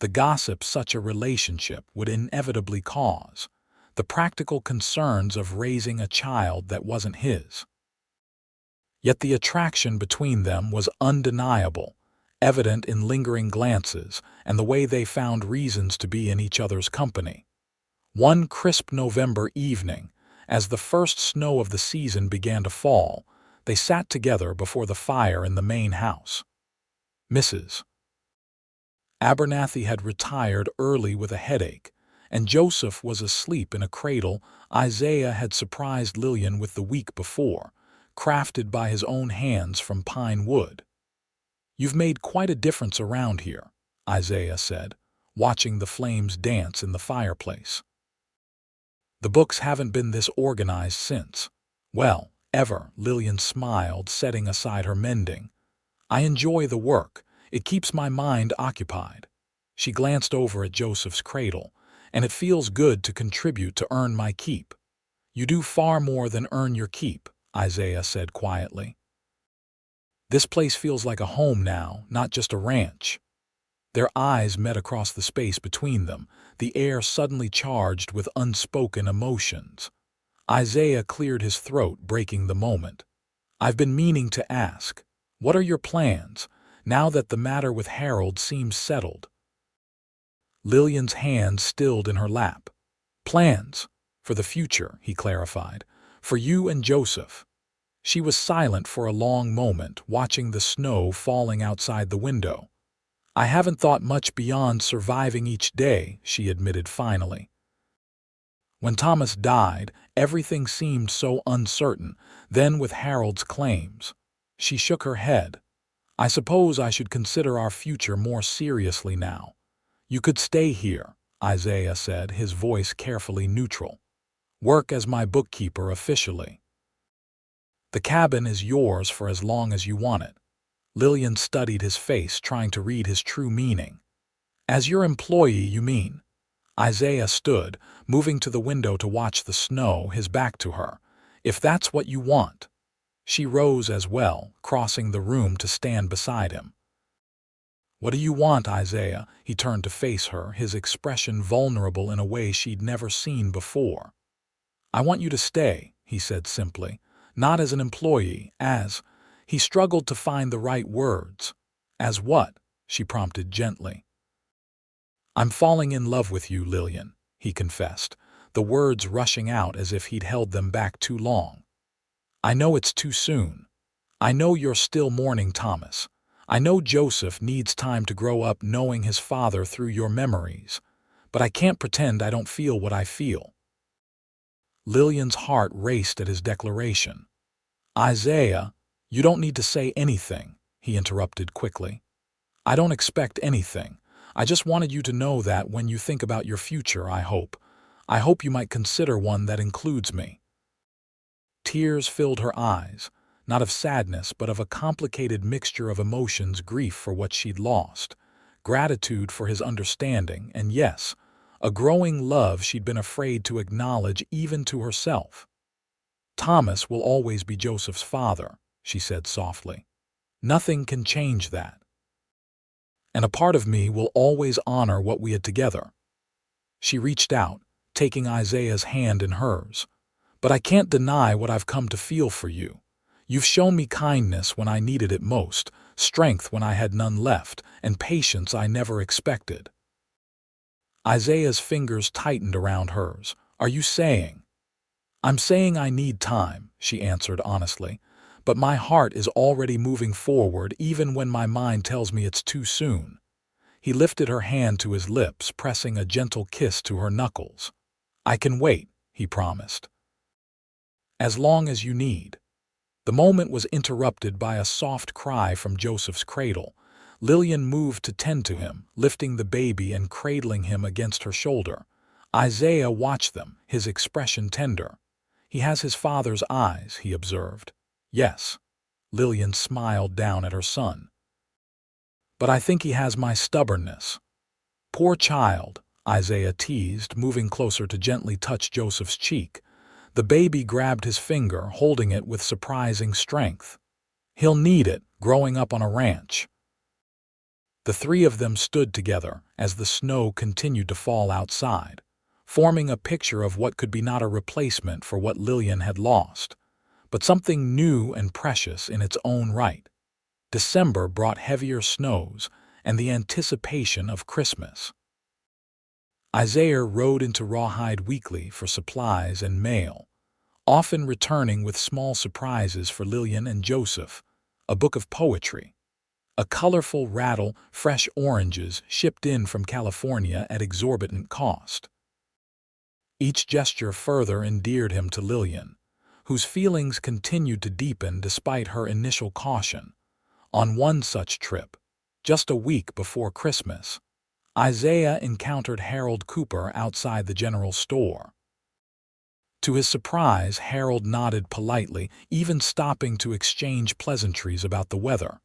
the gossip such a relationship would inevitably cause, the practical concerns of raising a child that wasn't his. Yet the attraction between them was undeniable, evident in lingering glances and the way they found reasons to be in each other's company. One crisp November evening, as the first snow of the season began to fall, they sat together before the fire in the main house. Mrs. Abernathy had retired early with a headache, and Joseph was asleep in a cradle Isaiah had surprised Lillian with the week before, crafted by his own hands from pine wood. "You've made quite a difference around here," Isaiah said, watching the flames dance in the fireplace. "The books haven't been this organized since." "Well, ever," Lillian smiled, setting aside her mending. "I enjoy the work. It keeps my mind occupied." She glanced over at Joseph's cradle. "And it feels good to contribute to earn my keep." "You do far more than earn your keep," Isaiah said quietly. "This place feels like a home now, not just a ranch." Their eyes met across the space between them, the air suddenly charged with unspoken emotions. Isaiah cleared his throat, breaking the moment. "I've been meaning to ask, what are your plans, now that the matter with Harold seems settled?" Lillian's hand stilled in her lap. "Plans? For the future," he clarified. "For you and Joseph." She was silent for a long moment, watching the snow falling outside the window. "I haven't thought much beyond surviving each day," she admitted finally. "When Thomas died, everything seemed so uncertain, then with Harold's claims." She shook her head. "I suppose I should consider our future more seriously now." "You could stay here," Isaiah said, his voice carefully neutral. "Work as my bookkeeper officially. The cabin is yours for as long as you want it." Lillian studied his face, trying to read his true meaning. "As your employee, you mean?" Isaiah stood, moving to the window to watch the snow, his back to her. "If that's what you want." She rose as well, crossing the room to stand beside him. "What do you want, Isaiah?" He turned to face her, his expression vulnerable in a way she'd never seen before. "I want you to stay," he said simply. "Not as an employee, as—" He struggled to find the right words. "As what?" she prompted gently. "I'm falling in love with you, Lillian," he confessed, the words rushing out as if he'd held them back too long. "I know it's too soon. I know you're still mourning Thomas. I know Joseph needs time to grow up knowing his father through your memories. But I can't pretend I don't feel what I feel." Lillian's heart raced at his declaration. "Isaiah, you don't need to say anything," he interrupted quickly. "I don't expect anything. I just wanted you to know that when you think about your future, I hope you might consider one that includes me." Tears filled her eyes, not of sadness but of a complicated mixture of emotions: grief for what she'd lost, gratitude for his understanding, and yes, a growing love she'd been afraid to acknowledge even to herself. "Thomas will always be Joseph's father," she said softly. "Nothing can change that. And a part of me will always honor what we had together." She reached out, taking Isaiah's hand in hers. "But I can't deny what I've come to feel for you. You've shown me kindness when I needed it most, strength when I had none left, and patience I never expected." Isaiah's fingers tightened around hers. "Are you saying—" "I'm saying I need time," she answered honestly. "But my heart is already moving forward even when my mind tells me it's too soon." He lifted her hand to his lips, pressing a gentle kiss to her knuckles. "I can wait," he promised. "As long as you need." The moment was interrupted by a soft cry from Joseph's cradle. Lillian moved to tend to him, lifting the baby and cradling him against her shoulder. Isaiah watched them, his expression tender. "He has his father's eyes," he observed. "Yes." Lillian smiled down at her son. "But I think he has my stubbornness." "Poor child," Isaiah teased, moving closer to gently touch Joseph's cheek. The baby grabbed his finger, holding it with surprising strength. "He'll need it, growing up on a ranch." The three of them stood together as the snow continued to fall outside, forming a picture of what could be not a replacement for what Lillian had lost, but something new and precious in its own right. December brought heavier snows and the anticipation of Christmas. Isaiah rode into Rawhide weekly for supplies and mail, often returning with small surprises for Lillian and Joseph, a book of poetry, a colorful rattle, fresh oranges shipped in from California at exorbitant cost. Each gesture further endeared him to Lillian, whose feelings continued to deepen despite her initial caution. On one such trip, just a week before Christmas, Isaiah encountered Harold Cooper outside the general store. To his surprise, Harold nodded politely, even stopping to exchange pleasantries about the weather.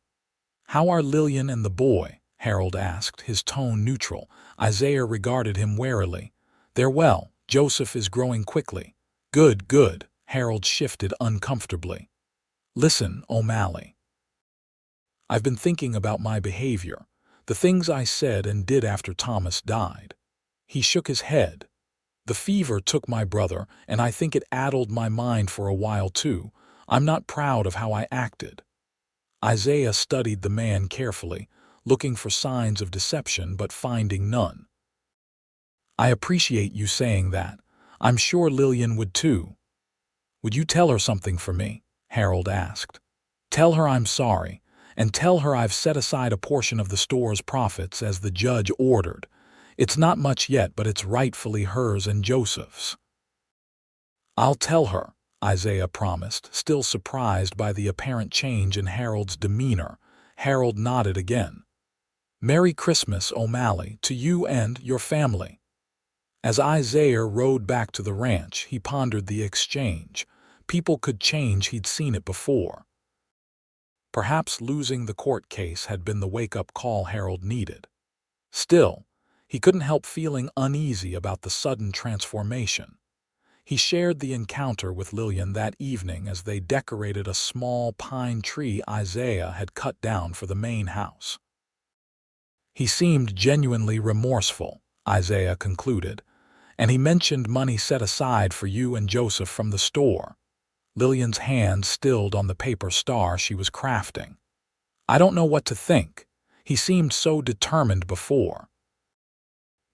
"How are Lillian and the boy?" Harold asked, his tone neutral. Isaiah regarded him warily. "They're well. Joseph is growing quickly." "Good, good." Harold shifted uncomfortably. "Listen, O'Malley. I've been thinking about my behavior, the things I said and did after Thomas died." He shook his head. "The fever took my brother, and I think it addled my mind for a while too. I'm not proud of how I acted." Isaiah studied the man carefully, looking for signs of deception but finding none. "I appreciate you saying that. I'm sure Lillian would too." "Would you tell her something for me?" Harold asked. "Tell her I'm sorry, and tell her I've set aside a portion of the store's profits as the judge ordered. It's not much yet, but it's rightfully hers and Joseph's." "I'll tell her," Isaiah promised, still surprised by the apparent change in Harold's demeanor. Harold nodded again. "Merry Christmas, O'Malley, to you and your family." As Isaiah rode back to the ranch, he pondered the exchange. People could change, he'd seen it before. Perhaps losing the court case had been the wake-up call Harold needed. Still, he couldn't help feeling uneasy about the sudden transformation. He shared the encounter with Lillian that evening as they decorated a small pine tree Isaiah had cut down for the main house. "He seemed genuinely remorseful," Isaiah concluded, "and he mentioned money set aside for you and Joseph from the store." Lillian's hand stilled on the paper star she was crafting. "I don't know what to think. He seemed so determined before."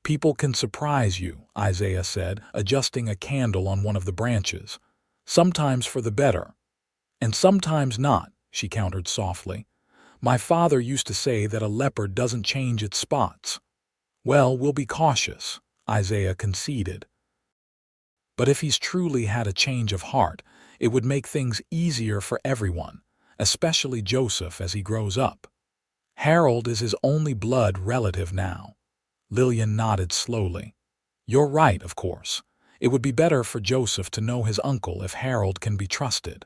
"People can surprise you," Isaiah said, adjusting a candle on one of the branches. "Sometimes for the better. And sometimes not," she countered softly. "My father used to say that a leopard doesn't change its spots." "Well, we'll be cautious," Isaiah conceded. "But if he's truly had a change of heart, it would make things easier for everyone, especially Joseph as he grows up. Harold is his only blood relative now." Lillian nodded slowly. "You're right, of course. It would be better for Joseph to know his uncle if Harold can be trusted."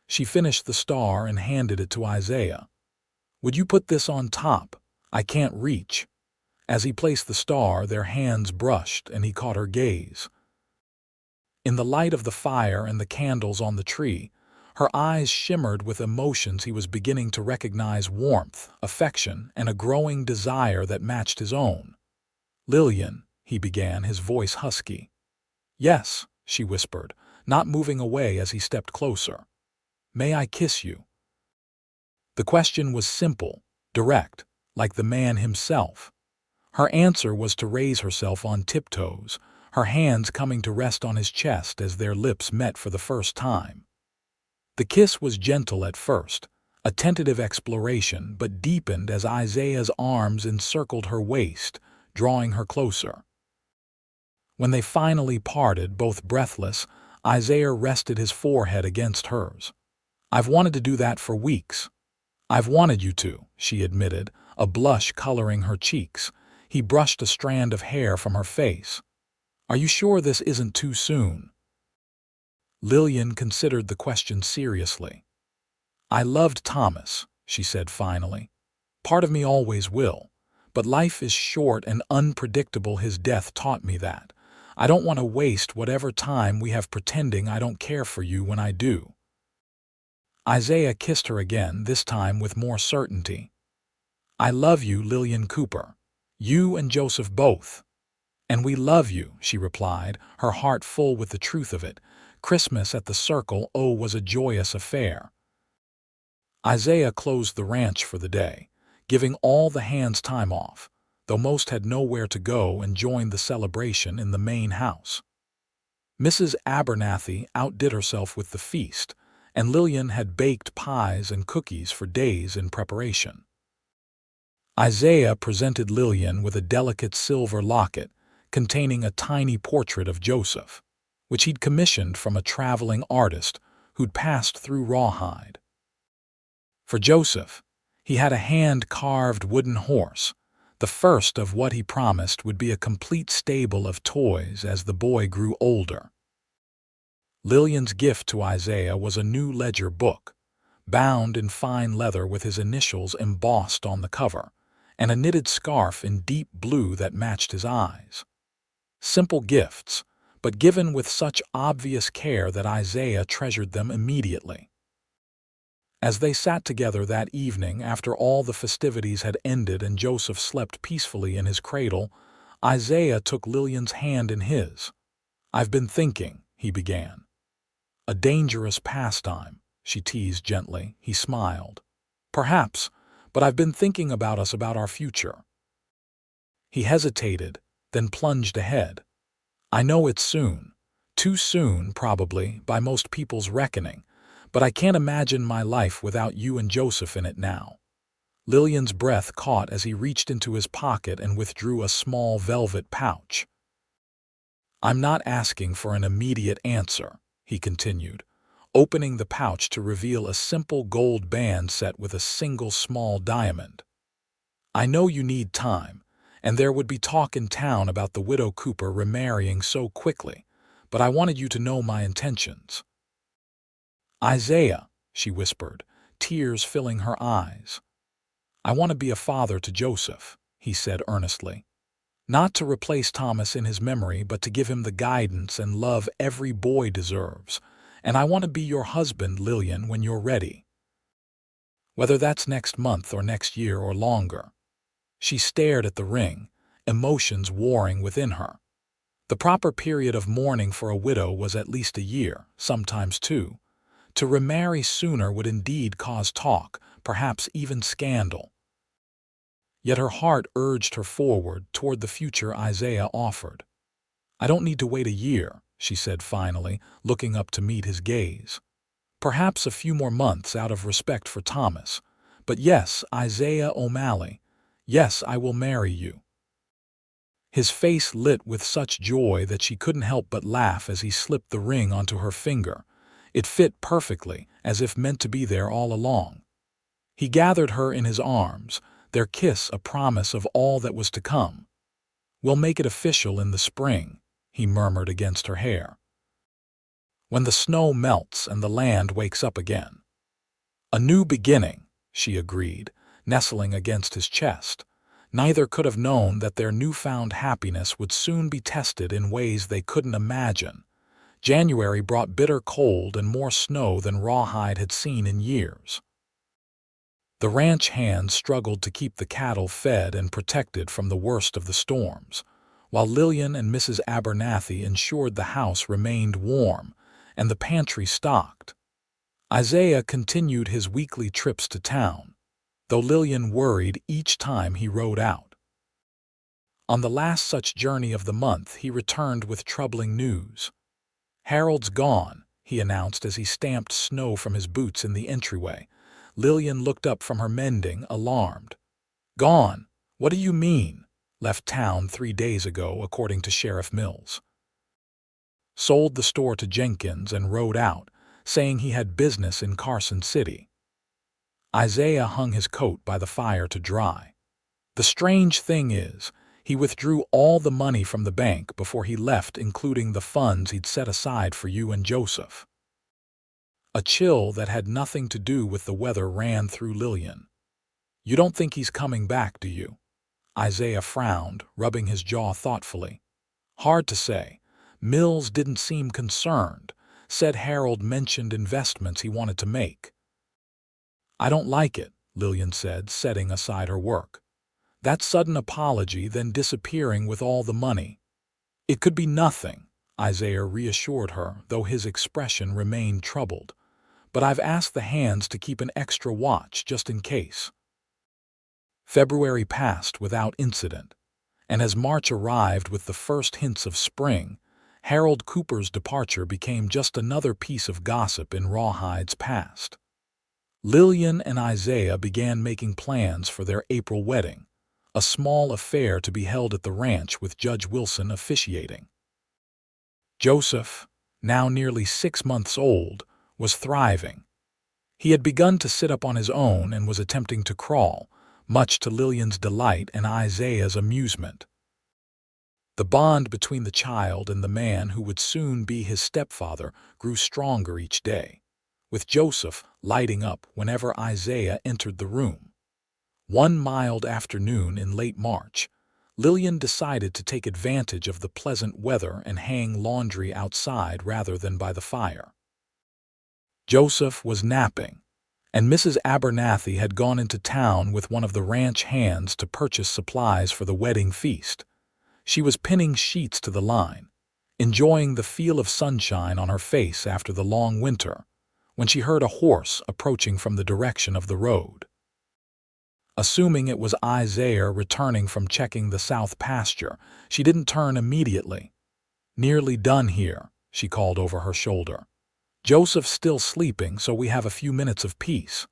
She finished the star and handed it to Isaiah. "Would you put this on top? I can't reach." As he placed the star, their hands brushed and he caught her gaze. In the light of the fire and the candles on the tree, her eyes shimmered with emotions he was beginning to recognize: warmth, affection, and a growing desire that matched his own. "Lillian," he began, his voice husky. "Yes," she whispered, not moving away as he stepped closer. "May I kiss you?" The question was simple, direct, like the man himself. Her answer was to raise herself on tiptoes, her hands coming to rest on his chest as their lips met for the first time. The kiss was gentle at first, a tentative exploration, but deepened as Isaiah's arms encircled her waist, drawing her closer. When they finally parted, both breathless, Isaiah rested his forehead against hers. "I've wanted to do that for weeks." "I've wanted you to," she admitted, a blush coloring her cheeks. He brushed a strand of hair from her face. "Are you sure this isn't too soon?" Lillian considered the question seriously. "I loved Thomas," she said finally. "Part of me always will. But life is short and unpredictable. His death taught me that. I don't want to waste whatever time we have pretending I don't care for you when I do." Isaiah kissed her again, this time with more certainty. "I love you, Lillian Cooper. You and Joseph both." "And we love you," she replied, her heart full with the truth of it. Christmas at the Circle was a joyous affair. Isaiah closed the ranch for the day, giving all the hands time off. though most had nowhere to go and joined the celebration in the main house. Mrs. Abernathy outdid herself with the feast, and Lillian had baked pies and cookies for days in preparation. Isaiah presented Lillian with a delicate silver locket containing a tiny portrait of Joseph, which he'd commissioned from a traveling artist who'd passed through Rawhide. For Joseph, he had a hand-carved wooden horse, the first of what he promised would be a complete stable of toys as the boy grew older. Lillian's gift to Isaiah was a new ledger book, bound in fine leather with his initials embossed on the cover, and a knitted scarf in deep blue that matched his eyes. Simple gifts, but given with such obvious care that Isaiah treasured them immediately. As they sat together that evening after all the festivities had ended and Joseph slept peacefully in his cradle, Isaiah took Lillian's hand in his. "I've been thinking," he began. "A dangerous pastime," she teased gently. He smiled. "Perhaps, but I've been thinking about us, about our future." He hesitated, then plunged ahead. "I know it's soon. Too soon, probably, by most people's reckoning, but I can't imagine my life without you and Joseph in it now." Lillian's breath caught as he reached into his pocket and withdrew a small velvet pouch. "I'm not asking for an immediate answer," he continued, opening the pouch to reveal a simple gold band set with a single small diamond. "I know you need time, and there would be talk in town about the widow Cooper remarrying so quickly, but I wanted you to know my intentions." "Isaiah," she whispered, tears filling her eyes. "I want to be a father to Joseph," he said earnestly. "Not to replace Thomas in his memory, but to give him the guidance and love every boy deserves. And I want to be your husband, Lillian, when you're ready. Whether that's next month or next year or longer." She stared at the ring, emotions warring within her. The proper period of mourning for a widow was at least a year, sometimes two. To remarry sooner would indeed cause talk, perhaps even scandal. Yet her heart urged her forward toward the future Isaiah offered. "I don't need to wait a year," she said finally, looking up to meet his gaze. "Perhaps a few more months out of respect for Thomas. But yes, Isaiah O'Malley, yes, I will marry you." His face lit with such joy that she couldn't help but laugh as he slipped the ring onto her finger. It fit perfectly, as if meant to be there all along. He gathered her in his arms, their kiss a promise of all that was to come. "We'll make it official in the spring," he murmured against her hair. "When the snow melts and the land wakes up again." "A new beginning," she agreed, nestling against his chest. Neither could have known that their newfound happiness would soon be tested in ways they couldn't imagine. January brought bitter cold and more snow than Rawhide had seen in years. The ranch hands struggled to keep the cattle fed and protected from the worst of the storms, while Lillian and Mrs. Abernathy ensured the house remained warm and the pantry stocked. Isaiah continued his weekly trips to town, though Lillian worried each time he rode out. On the last such journey of the month, he returned with troubling news. "Harold's gone," he announced as he stamped snow from his boots in the entryway. Lillian looked up from her mending, alarmed. "Gone? What do you mean?" "Left town 3 days ago, according to Sheriff Mills. Sold the store to Jenkins and rode out, saying he had business in Carson City." Isaiah hung his coat by the fire to dry. "The strange thing is, he withdrew all the money from the bank before he left, including the funds he'd set aside for you and Joseph." A chill that had nothing to do with the weather ran through Lillian. "You don't think he's coming back, do you?" Isaiah frowned, rubbing his jaw thoughtfully. "Hard to say. Mills didn't seem concerned. Said Harold mentioned investments he wanted to make." "I don't like it," Lillian said, setting aside her work. "That sudden apology, then disappearing with all the money." "It could be nothing," Isaiah reassured her, though his expression remained troubled. "But I've asked the hands to keep an extra watch just in case." February passed without incident, and as March arrived with the first hints of spring, Harold Cooper's departure became just another piece of gossip in Rawhide's past. Lillian and Isaiah began making plans for their April wedding, a small affair to be held at the ranch with Judge Wilson officiating. Joseph, now nearly 6 months old, was thriving. He had begun to sit up on his own and was attempting to crawl, much to Lillian's delight and Isaiah's amusement. The bond between the child and the man who would soon be his stepfather grew stronger each day, with Joseph lighting up whenever Isaiah entered the room. One mild afternoon in late March, Lillian decided to take advantage of the pleasant weather and hang laundry outside rather than by the fire. Joseph was napping, and Mrs. Abernathy had gone into town with one of the ranch hands to purchase supplies for the wedding feast. She was pinning sheets to the line, enjoying the feel of sunshine on her face after the long winter, when she heard a horse approaching from the direction of the road. Assuming it was Isaiah returning from checking the south pasture, she didn't turn immediately. "Nearly done here," she called over her shoulder. "Joseph's still sleeping, so we have a few minutes of peace."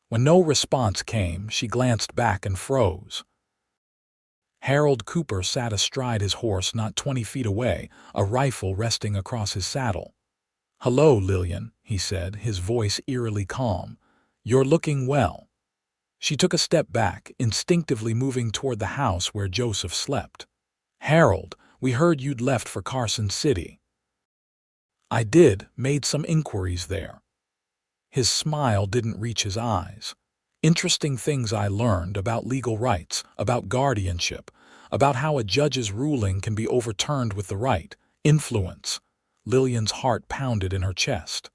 When no response came, she glanced back and froze. Harold Cooper sat astride his horse not 20 feet away, a rifle resting across his saddle. "Hello, Lillian," he said, his voice eerily calm. "You're looking well." She took a step back, instinctively moving toward the house where Joseph slept. "Harold, we heard you'd left for Carson City." "I did, made some inquiries there." His smile didn't reach his eyes. "Interesting things I learned about legal rights, about guardianship, about how a judge's ruling can be overturned with the right influence." Lillian's heart pounded in her chest.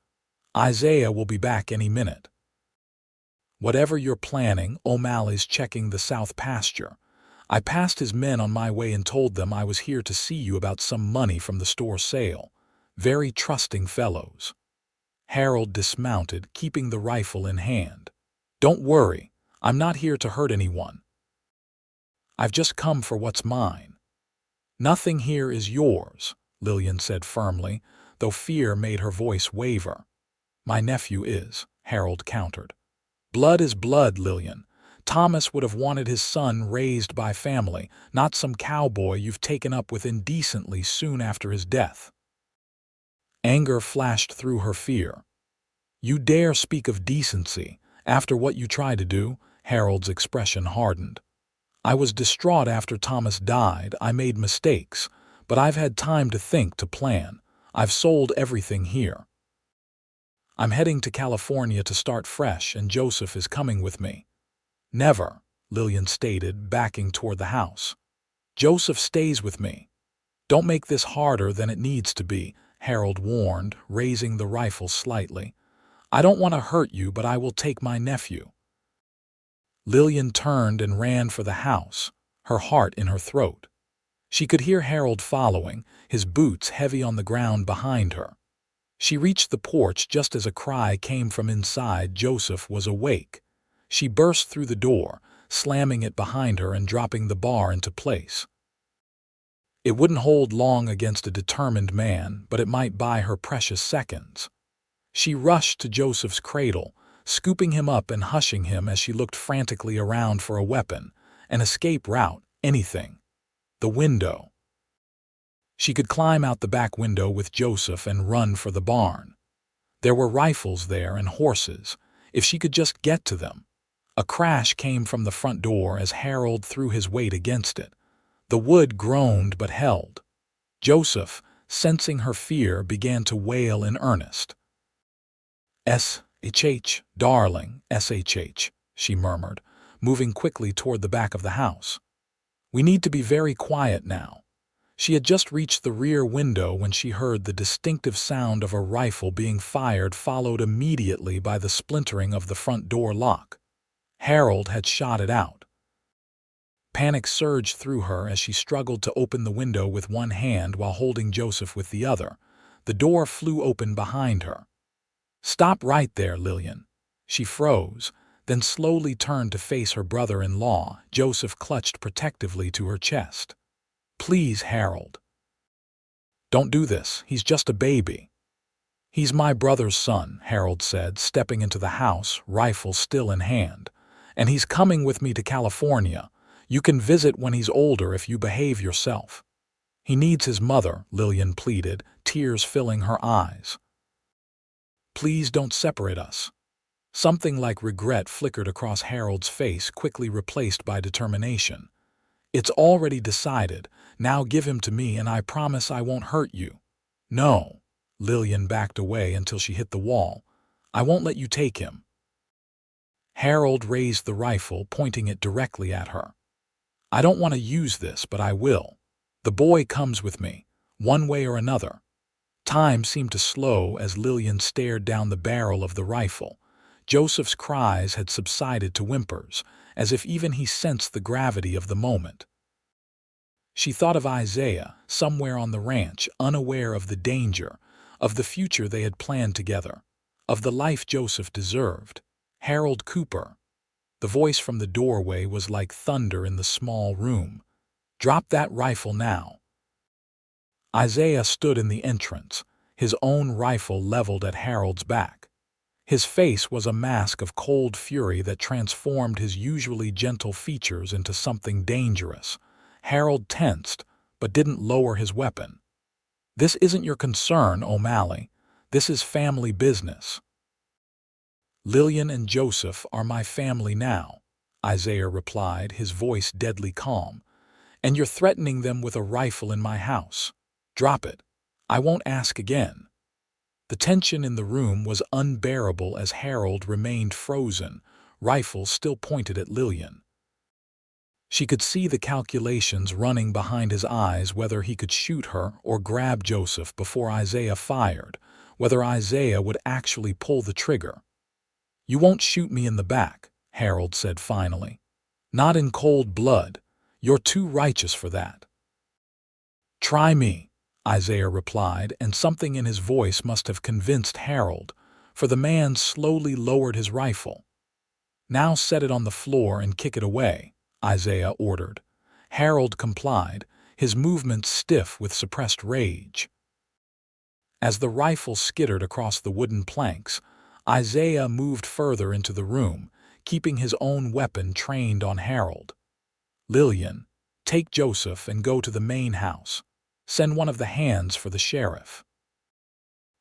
"Isaiah will be back any minute." "Whatever you're planning, O'Malley's checking the south pasture. I passed his men on my way and told them I was here to see you about some money from the store sale. Very trusting fellows." Harold dismounted, keeping the rifle in hand. "Don't worry, I'm not here to hurt anyone. I've just come for what's mine." "Nothing here is yours," Lillian said firmly, though fear made her voice waver. "My nephew is," Harold countered. "Blood is blood, Lillian. Thomas would have wanted his son raised by family, not some cowboy you've taken up with indecently soon after his death." Anger flashed through her fear. "You dare speak of decency after what you tried to do?" Harold's expression hardened. "I was distraught after Thomas died. I made mistakes, but I've had time to think, to plan. I've sold everything here. I'm heading to California to start fresh, and Joseph is coming with me." "Never," Lillian stated, backing toward the house. "Joseph stays with me." "Don't make this harder than it needs to be," Harold warned, raising the rifle slightly. "I don't want to hurt you, but I will take my nephew." Lillian turned and ran for the house, her heart in her throat. She could hear Harold following, his boots heavy on the ground behind her. She reached the porch just as a cry came from inside. Joseph was awake. She burst through the door, slamming it behind her and dropping the bar into place. It wouldn't hold long against a determined man, but it might buy her precious seconds. She rushed to Joseph's cradle, scooping him up and hushing him as she looked frantically around for a weapon, an escape route, anything. The window. She could climb out the back window with Joseph and run for the barn. There were rifles there and horses, if she could just get to them. A crash came from the front door as Harold threw his weight against it. The wood groaned but held. Joseph, sensing her fear, began to wail in earnest. "S-H-H, darling, S-H-H," she murmured, moving quickly toward the back of the house. "We need to be very quiet now." She had just reached the rear window when she heard the distinctive sound of a rifle being fired, followed immediately by the splintering of the front door lock. Harold had shot it out. Panic surged through her as she struggled to open the window with one hand while holding Joseph with the other. The door flew open behind her. "Stop right there, Lillian." She froze, then slowly turned to face her brother-in-law. Joseph clutched protectively to her chest. "Please, Harold. Don't do this. He's just a baby." "He's my brother's son," Harold said, stepping into the house, rifle still in hand. "And he's coming with me to California. You can visit when he's older if you behave yourself." "He needs his mother," Lillian pleaded, tears filling her eyes. "Please don't separate us." Something like regret flickered across Harold's face, quickly replaced by determination. "It's already decided. Now give him to me and I promise I won't hurt you." "No." Lillian backed away until she hit the wall. "I won't let you take him." Harold raised the rifle, pointing it directly at her. "I don't want to use this, but I will. The boy comes with me, one way or another." Time seemed to slow as Lillian stared down the barrel of the rifle. Joseph's cries had subsided to whimpers, as if even he sensed the gravity of the moment. She thought of Isaiah, somewhere on the ranch, unaware of the danger, of the future they had planned together, of the life Joseph deserved. Harold Cooper. The voice from the doorway was like thunder in the small room. "Drop that rifle now." Isaiah stood in the entrance, his own rifle leveled at Harold's back. His face was a mask of cold fury that transformed his usually gentle features into something dangerous. Harold tensed, but didn't lower his weapon. "This isn't your concern, O'Malley. This is family business." "Lillian and Joseph are my family now," Isaiah replied, his voice deadly calm. "And you're threatening them with a rifle in my house. Drop it. I won't ask again." The tension in the room was unbearable as Harold remained frozen, rifle still pointed at Lillian. She could see the calculations running behind his eyes, whether he could shoot her or grab Joseph before Isaiah fired, whether Isaiah would actually pull the trigger. "You won't shoot me in the back," Harold said finally. "Not in cold blood. You're too righteous for that." "Try me," Isaiah replied, and something in his voice must have convinced Harold, for the man slowly lowered his rifle. "Now set it on the floor and kick it away," Isaiah ordered. Harold complied, his movements stiff with suppressed rage. As the rifle skittered across the wooden planks, Isaiah moved further into the room, keeping his own weapon trained on Harold. "Lillian, take Joseph and go to the main house. Send one of the hands for the sheriff."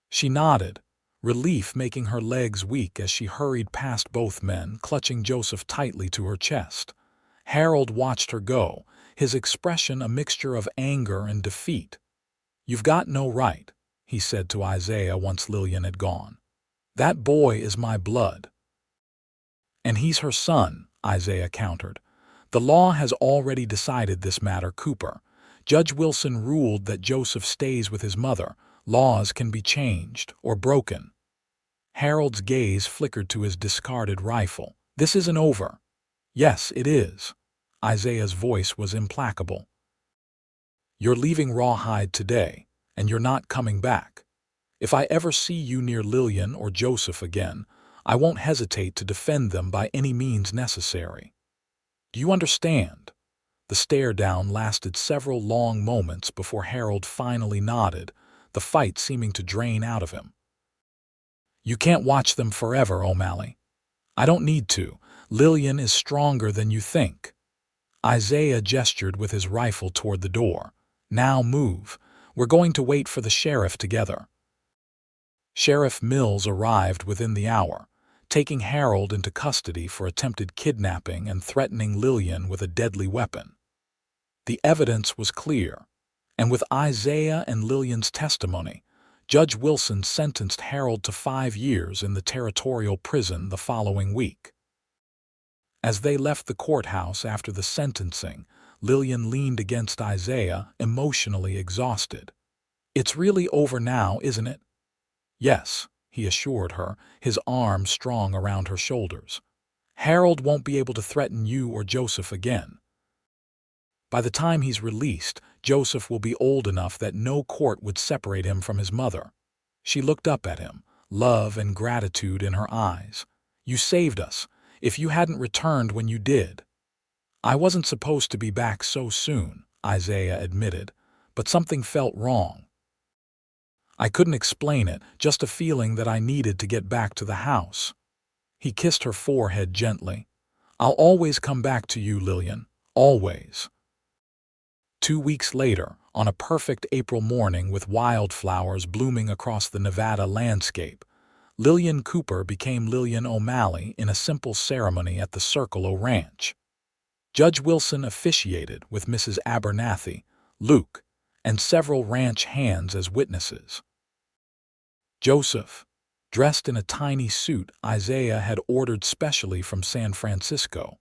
She nodded, relief making her legs weak as she hurried past both men, clutching Joseph tightly to her chest. Harold watched her go, his expression a mixture of anger and defeat. "You've got no right," he said to Isaiah once Lillian had gone. "That boy is my blood." "And he's her son," Isaiah countered. "The law has already decided this matter, Cooper. Judge Wilson ruled that Joseph stays with his mother. Laws can be changed or broken." Harold's gaze flickered to his discarded rifle. "This isn't over." "Yes, it is." Isaiah's voice was implacable. "You're leaving Rawhide today, and you're not coming back. If I ever see you near Lillian or Joseph again, I won't hesitate to defend them by any means necessary. Do you understand?" The stare-down lasted several long moments before Harold finally nodded, the fight seeming to drain out of him. "You can't watch them forever, O'Malley." "I don't need to. Lillian is stronger than you think." Isaiah gestured with his rifle toward the door. "Now move. We're going to wait for the sheriff together." Sheriff Mills arrived within the hour, taking Harold into custody for attempted kidnapping and threatening Lillian with a deadly weapon. The evidence was clear, and with Isaiah and Lillian's testimony, Judge Wilson sentenced Harold to 5 years in the territorial prison the following week. As they left the courthouse after the sentencing, Lillian leaned against Isaiah, emotionally exhausted. "It's really over now, isn't it?" "Yes," he assured her, his arm strong around her shoulders. "Harold won't be able to threaten you or Joseph again. By the time he's released, Joseph will be old enough that no court would separate him from his mother." She looked up at him, love and gratitude in her eyes. "You saved us. if you hadn't returned when you did. I wasn't supposed to be back so soon, Isaiah admitted, but something felt wrong. I couldn't explain it, just a feeling that I needed to get back to the house. He kissed her forehead gently. I'll always come back to you, Lillian, always. 2 weeks later, on a perfect April morning with wildflowers blooming across the Nevada landscape, Lillian Cooper became Lillian O'Malley in a simple ceremony at the Circle O Ranch. Judge Wilson officiated with Mrs. Abernathy, Luke, and several ranch hands as witnesses. Joseph, dressed in a tiny suit Isaiah had ordered specially from San Francisco,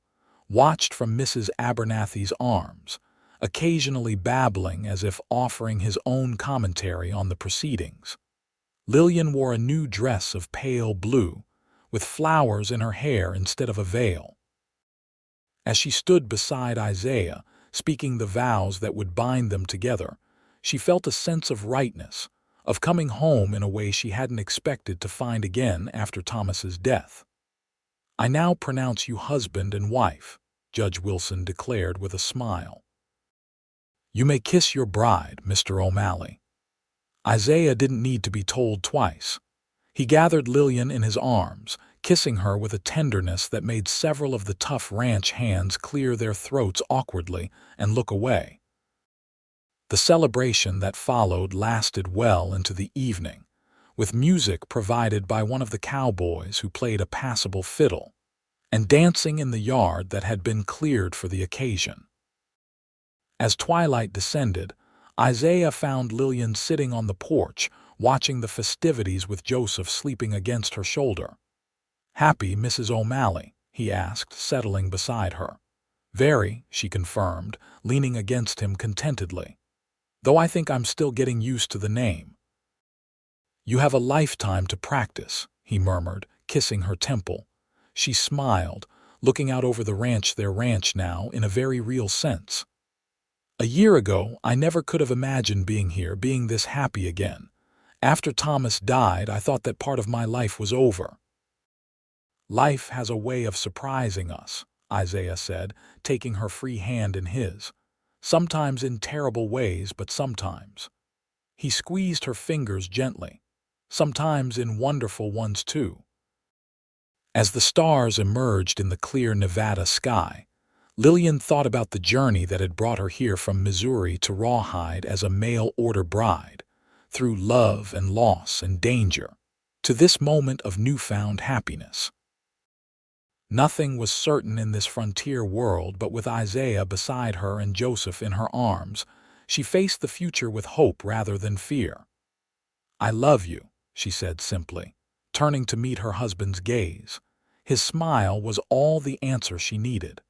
watched from Mrs. Abernathy's arms, occasionally babbling as if offering his own commentary on the proceedings. Lillian wore a new dress of pale blue, with flowers in her hair instead of a veil. As she stood beside Isaiah, speaking the vows that would bind them together, she felt a sense of rightness, of coming home in a way she hadn't expected to find again after Thomas's death. I now pronounce you husband and wife, Judge Wilson declared with a smile. You may kiss your bride, Mr. O'Malley. Isaiah didn't need to be told twice. He gathered Lillian in his arms, kissing her with a tenderness that made several of the tough ranch hands clear their throats awkwardly and look away. The celebration that followed lasted well into the evening, with music provided by one of the cowboys who played a passable fiddle, and dancing in the yard that had been cleared for the occasion. As twilight descended, Isaiah found Lillian sitting on the porch, watching the festivities with Joseph sleeping against her shoulder. Happy, Mrs. O'Malley? He asked, settling beside her. Very, she confirmed, leaning against him contentedly. Though I think I'm still getting used to the name. You have a lifetime to practice, he murmured, kissing her temple. She smiled, looking out over the ranch, their ranch now, in a very real sense. A year ago, I never could have imagined being here, being this happy again. After Thomas died, I thought that part of my life was over. Life has a way of surprising us, Isaiah said, taking her free hand in his. Sometimes in terrible ways, but sometimes. He squeezed her fingers gently. Sometimes in wonderful ones too. As the stars emerged in the clear Nevada sky, Lillian thought about the journey that had brought her here from Missouri to Rawhide as a mail-order bride, through love and loss and danger, to this moment of newfound happiness. Nothing was certain in this frontier world, but with Isaiah beside her and Joseph in her arms, she faced the future with hope rather than fear. I love you, she said simply, turning to meet her husband's gaze. His smile was all the answer she needed.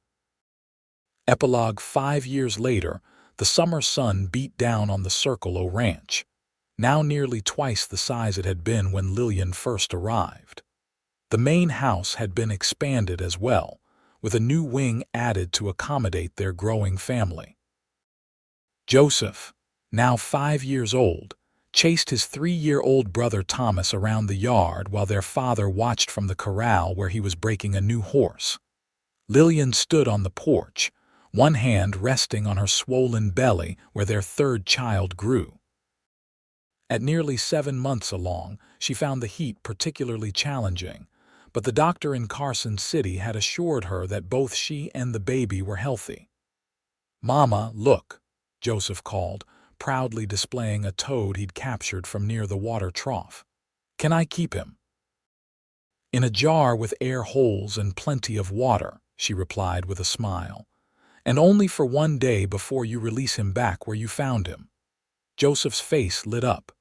Epilogue 5 years later, the summer sun beat down on the Circle O Ranch, now nearly twice the size it had been when Lillian first arrived. The main house had been expanded as well, with a new wing added to accommodate their growing family. Joseph, now 5 years old, chased his 3-year-old brother Thomas around the yard while their father watched from the corral where he was breaking a new horse. Lillian stood on the porch, one hand resting on her swollen belly where their third child grew. At nearly 7 months along, she found the heat particularly challenging, but the doctor in Carson City had assured her that both she and the baby were healthy. Mama, look, Joseph called, proudly displaying a toad he'd captured from near the water trough. Can I keep him? In a jar with air holes and plenty of water, she replied with a smile. And only for 1 day before you release him back where you found him. Joseph's face lit up.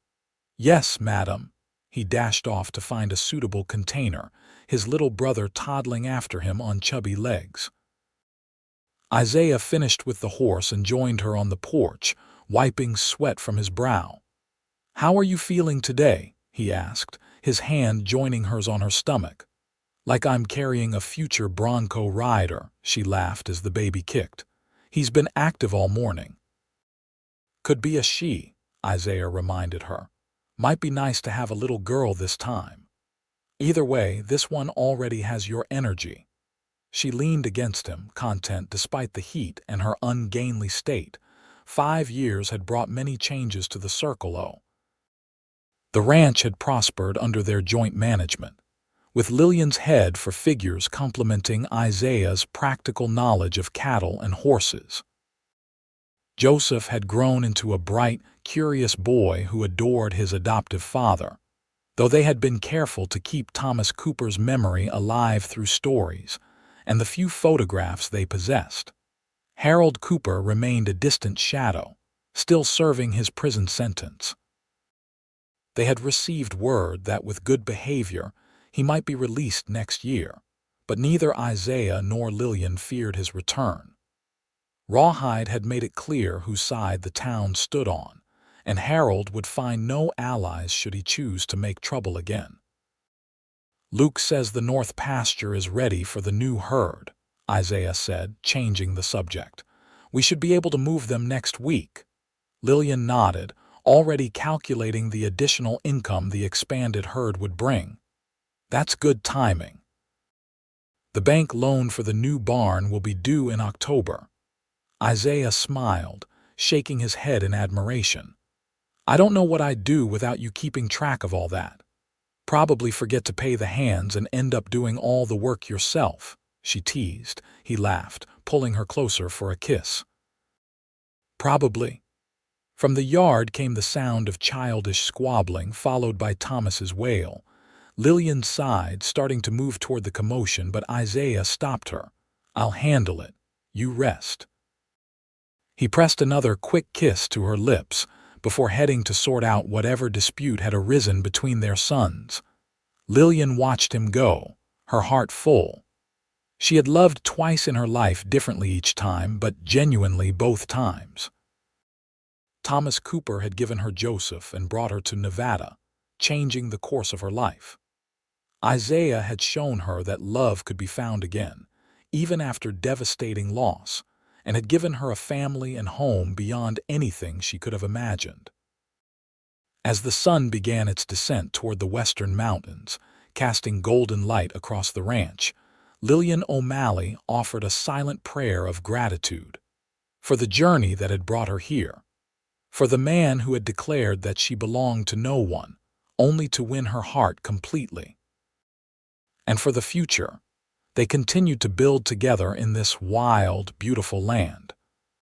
Yes, madam. He dashed off to find a suitable container, his little brother toddling after him on chubby legs. Isaiah finished with the horse and joined her on the porch, wiping sweat from his brow. How are you feeling today? He asked, his hand joining hers on her stomach. Like I'm carrying a future bronco rider, she laughed as the baby kicked. He's been active all morning. Could be a she, Isaiah reminded her. Might be nice to have a little girl this time. Either way, this one already has your energy. She leaned against him, content despite the heat and her ungainly state. 5 years had brought many changes to the Circle. The ranch had prospered under their joint management, with Lillian's head for figures complementing Isaiah's practical knowledge of cattle and horses. Joseph had grown into a bright, curious boy who adored his adoptive father, though they had been careful to keep Thomas Cooper's memory alive through stories and the few photographs they possessed. Harold Cooper remained a distant shadow, still serving his prison sentence. They had received word that with good behavior he might be released next year, but neither Isaiah nor Lillian feared his return. Rawhide had made it clear whose side the town stood on, and Harold would find no allies should he choose to make trouble again. "Luke says the north pasture is ready for the new herd," Isaiah said, changing the subject. "We should be able to move them next week." Lillian nodded, already calculating the additional income the expanded herd would bring. "That's good timing. The bank loan for the new barn will be due in October." Isaiah smiled, shaking his head in admiration. "I don't know what I'd do without you keeping track of all that. Probably forget to pay the hands and end up doing all the work yourself," she teased. He laughed, pulling her closer for a kiss. "Probably." From the yard came the sound of childish squabbling, followed by Thomas's wail. Lillian sighed, starting to move toward the commotion, but Isaiah stopped her. "I'll handle it. You rest." He pressed another quick kiss to her lips before heading to sort out whatever dispute had arisen between their sons. Lillian watched him go, her heart full. She had loved twice in her life, differently each time, but genuinely both times. Thomas Cooper had given her Joseph and brought her to Nevada, changing the course of her life. Isaiah had shown her that love could be found again, even after devastating loss, and had given her a family and home beyond anything she could have imagined. As the sun began its descent toward the western mountains, casting golden light across the ranch, Lillian O'Malley offered a silent prayer of gratitude for the journey that had brought her here, for the man who had declared that she belonged to no one, only to win her heart completely, and for the future they continued to build together in this wild, beautiful land.